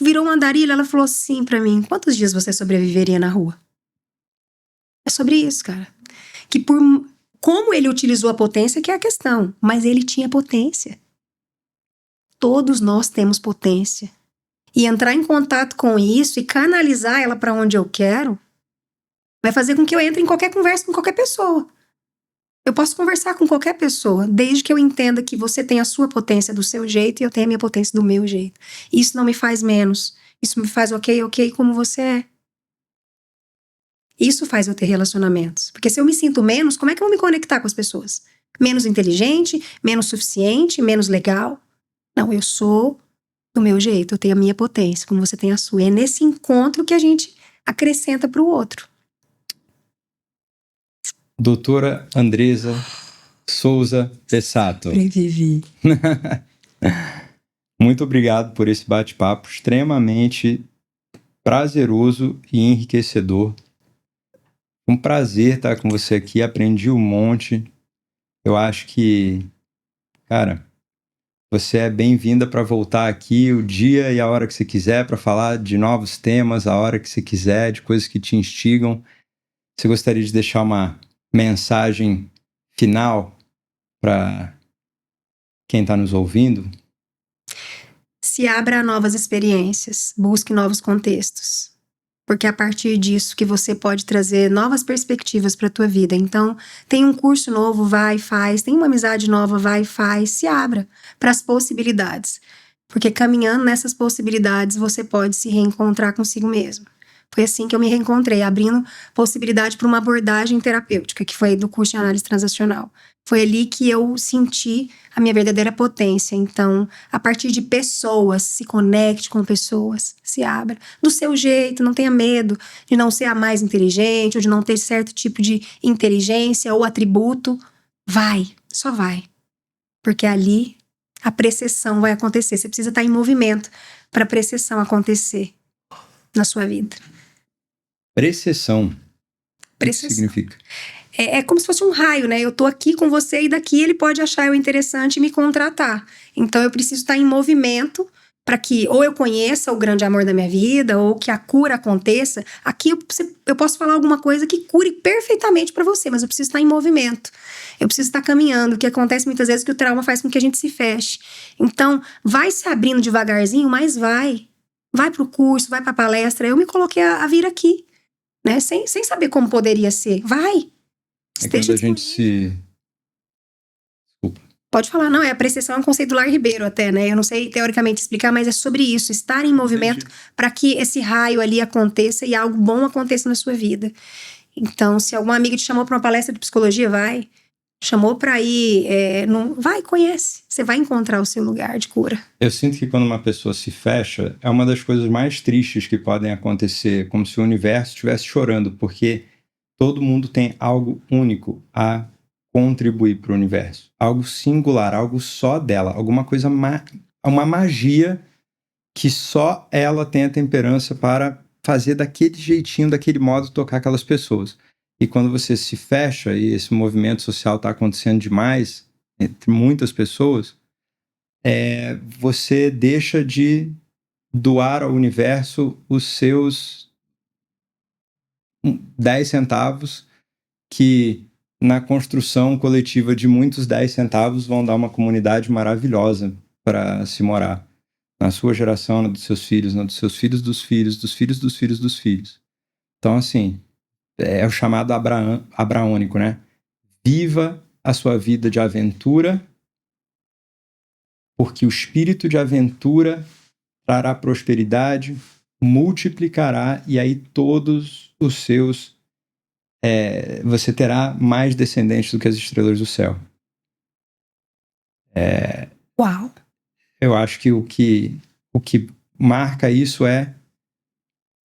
B: virou um andarilho, ela falou assim pra mim, quantos dias você sobreviveria na rua? É sobre isso, cara. Que como ele utilizou a potência que é a questão, mas ele tinha potência. Todos nós temos potência. E entrar em contato com isso e canalizar ela para onde eu quero vai fazer com que eu entre em qualquer conversa com qualquer pessoa. Eu posso conversar com qualquer pessoa, desde que eu entenda que você tem a sua potência do seu jeito e eu tenho a minha potência do meu jeito. Isso não me faz menos. Isso me faz ok como você é. Isso faz eu ter relacionamentos. Porque se eu me sinto menos, como é que eu vou me conectar com as pessoas? Menos inteligente, menos suficiente, menos legal? Não, eu sou do meu jeito, eu tenho a minha potência, como você tem a sua. E é nesse encontro que a gente acrescenta para o outro.
A: Doutora Andresa Souza Pessato.
B: Sobrevivi.
A: Muito obrigado por esse bate-papo extremamente prazeroso e enriquecedor. Um prazer estar com você aqui, aprendi um monte. Eu acho que, cara, você é bem-vinda para voltar aqui o dia e a hora que você quiser para falar de novos temas, a hora que você quiser, de coisas que te instigam. Você gostaria de deixar uma mensagem final para quem está nos ouvindo?
B: Se abra a novas experiências, busque novos contextos. Porque é a partir disso que você pode trazer novas perspectivas para a tua vida. Então, tem um curso novo, vai, faz. Tem uma amizade nova, vai, faz. Se abra para as possibilidades. Porque caminhando nessas possibilidades, você pode se reencontrar consigo mesmo. Foi assim que eu me reencontrei, abrindo possibilidade para uma abordagem terapêutica, que foi do curso de análise transacional. Foi ali que eu senti a minha verdadeira potência. Então, a partir de pessoas, se conecte com pessoas, se abra. Do seu jeito, não tenha medo de não ser a mais inteligente, ou de não ter certo tipo de inteligência ou atributo. Vai, só vai. Porque ali a precessão vai acontecer. Você precisa estar em movimento para a precessão acontecer na sua vida.
A: Precessão. O que significa?
B: É como se fosse um raio, né? Eu tô aqui com você e daqui ele pode achar eu interessante e me contratar. Então eu preciso estar em movimento para que ou eu conheça o grande amor da minha vida ou que a cura aconteça. Aqui eu posso falar alguma coisa que cure perfeitamente para você, mas eu preciso estar em movimento. Eu preciso estar caminhando. O que acontece muitas vezes é que o trauma faz com que a gente se feche. Então vai se abrindo devagarzinho, mas vai. Vai pro curso, vai pra palestra. Eu me coloquei a vir aqui, né? Sem saber como poderia ser. Vai.
A: É quando a gente se... Desculpa.
B: Pode falar, não, a precessão é um conceito do Lar Ribeiro até, né? Eu não sei teoricamente explicar, mas é sobre isso, estar em movimento para que esse raio ali aconteça e algo bom aconteça na sua vida. Então, se alguma amiga te chamou para uma palestra de psicologia, vai. Chamou para ir, vai, conhece. Você vai encontrar o seu lugar de cura.
A: Eu sinto que quando uma pessoa se fecha, é uma das coisas mais tristes que podem acontecer, como se o universo estivesse chorando, porque todo mundo tem algo único a contribuir para o universo. Algo singular, algo só dela. Alguma coisa, uma magia que só ela tem a temperança para fazer daquele jeitinho, daquele modo, tocar aquelas pessoas. E quando você se fecha e esse movimento social está acontecendo demais, entre muitas pessoas, você deixa de doar ao universo os seus 10 centavos que na construção coletiva de muitos 10 centavos vão dar uma comunidade maravilhosa para se morar. Na sua geração, na dos seus filhos, na dos seus filhos dos filhos, dos filhos dos filhos dos filhos. Então, assim, é o chamado abraônico, né? Viva a sua vida de aventura, porque o espírito de aventura trará prosperidade, multiplicará, e aí todos os seus você terá mais descendentes do que as estrelas do céu.
B: Uau!
A: Eu acho que o que marca isso é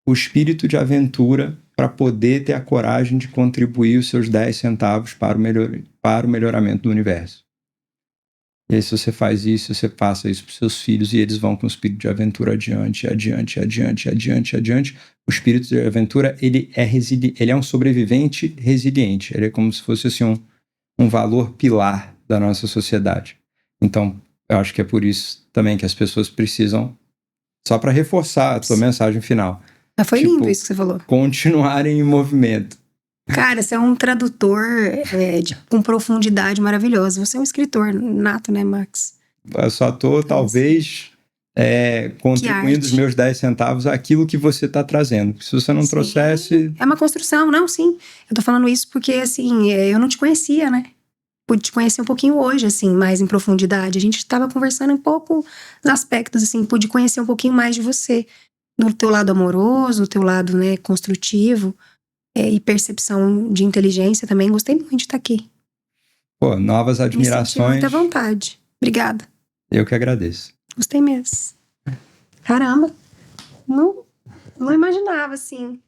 A: o espírito de aventura para poder ter a coragem de contribuir os seus 10 centavos para o melhoramento do universo. E aí, se você faz isso, você passa isso para os seus filhos e eles vão com o espírito de aventura adiante. O espírito de aventura, ele é um sobrevivente resiliente. Ele é como se fosse assim, um valor pilar da nossa sociedade. Então, eu acho que é por isso também que as pessoas precisam, só para reforçar a tua mensagem final.
B: Mas foi lindo isso que você falou.
A: Continuarem em movimento.
B: Cara, você é um tradutor com profundidade maravilhosa. Você é um escritor nato, né, Max?
A: Eu só tô, talvez, contribuindo os meus 10 centavos àquilo que você está trazendo. Se você não trouxesse...
B: É uma construção, não, sim. Eu tô falando isso porque, assim, eu não te conhecia, né? Pude te conhecer um pouquinho hoje, assim, mais em profundidade. A gente estava conversando um pouco dos aspectos, assim, pude conhecer um pouquinho mais de você. Do teu lado amoroso, do teu lado, né, construtivo. E percepção de inteligência também. Gostei muito de estar aqui.
A: Pô, novas admirações.
B: Me senti muito à vontade. Obrigada.
A: Eu que agradeço.
B: Gostei mesmo. Caramba. Não imaginava, assim.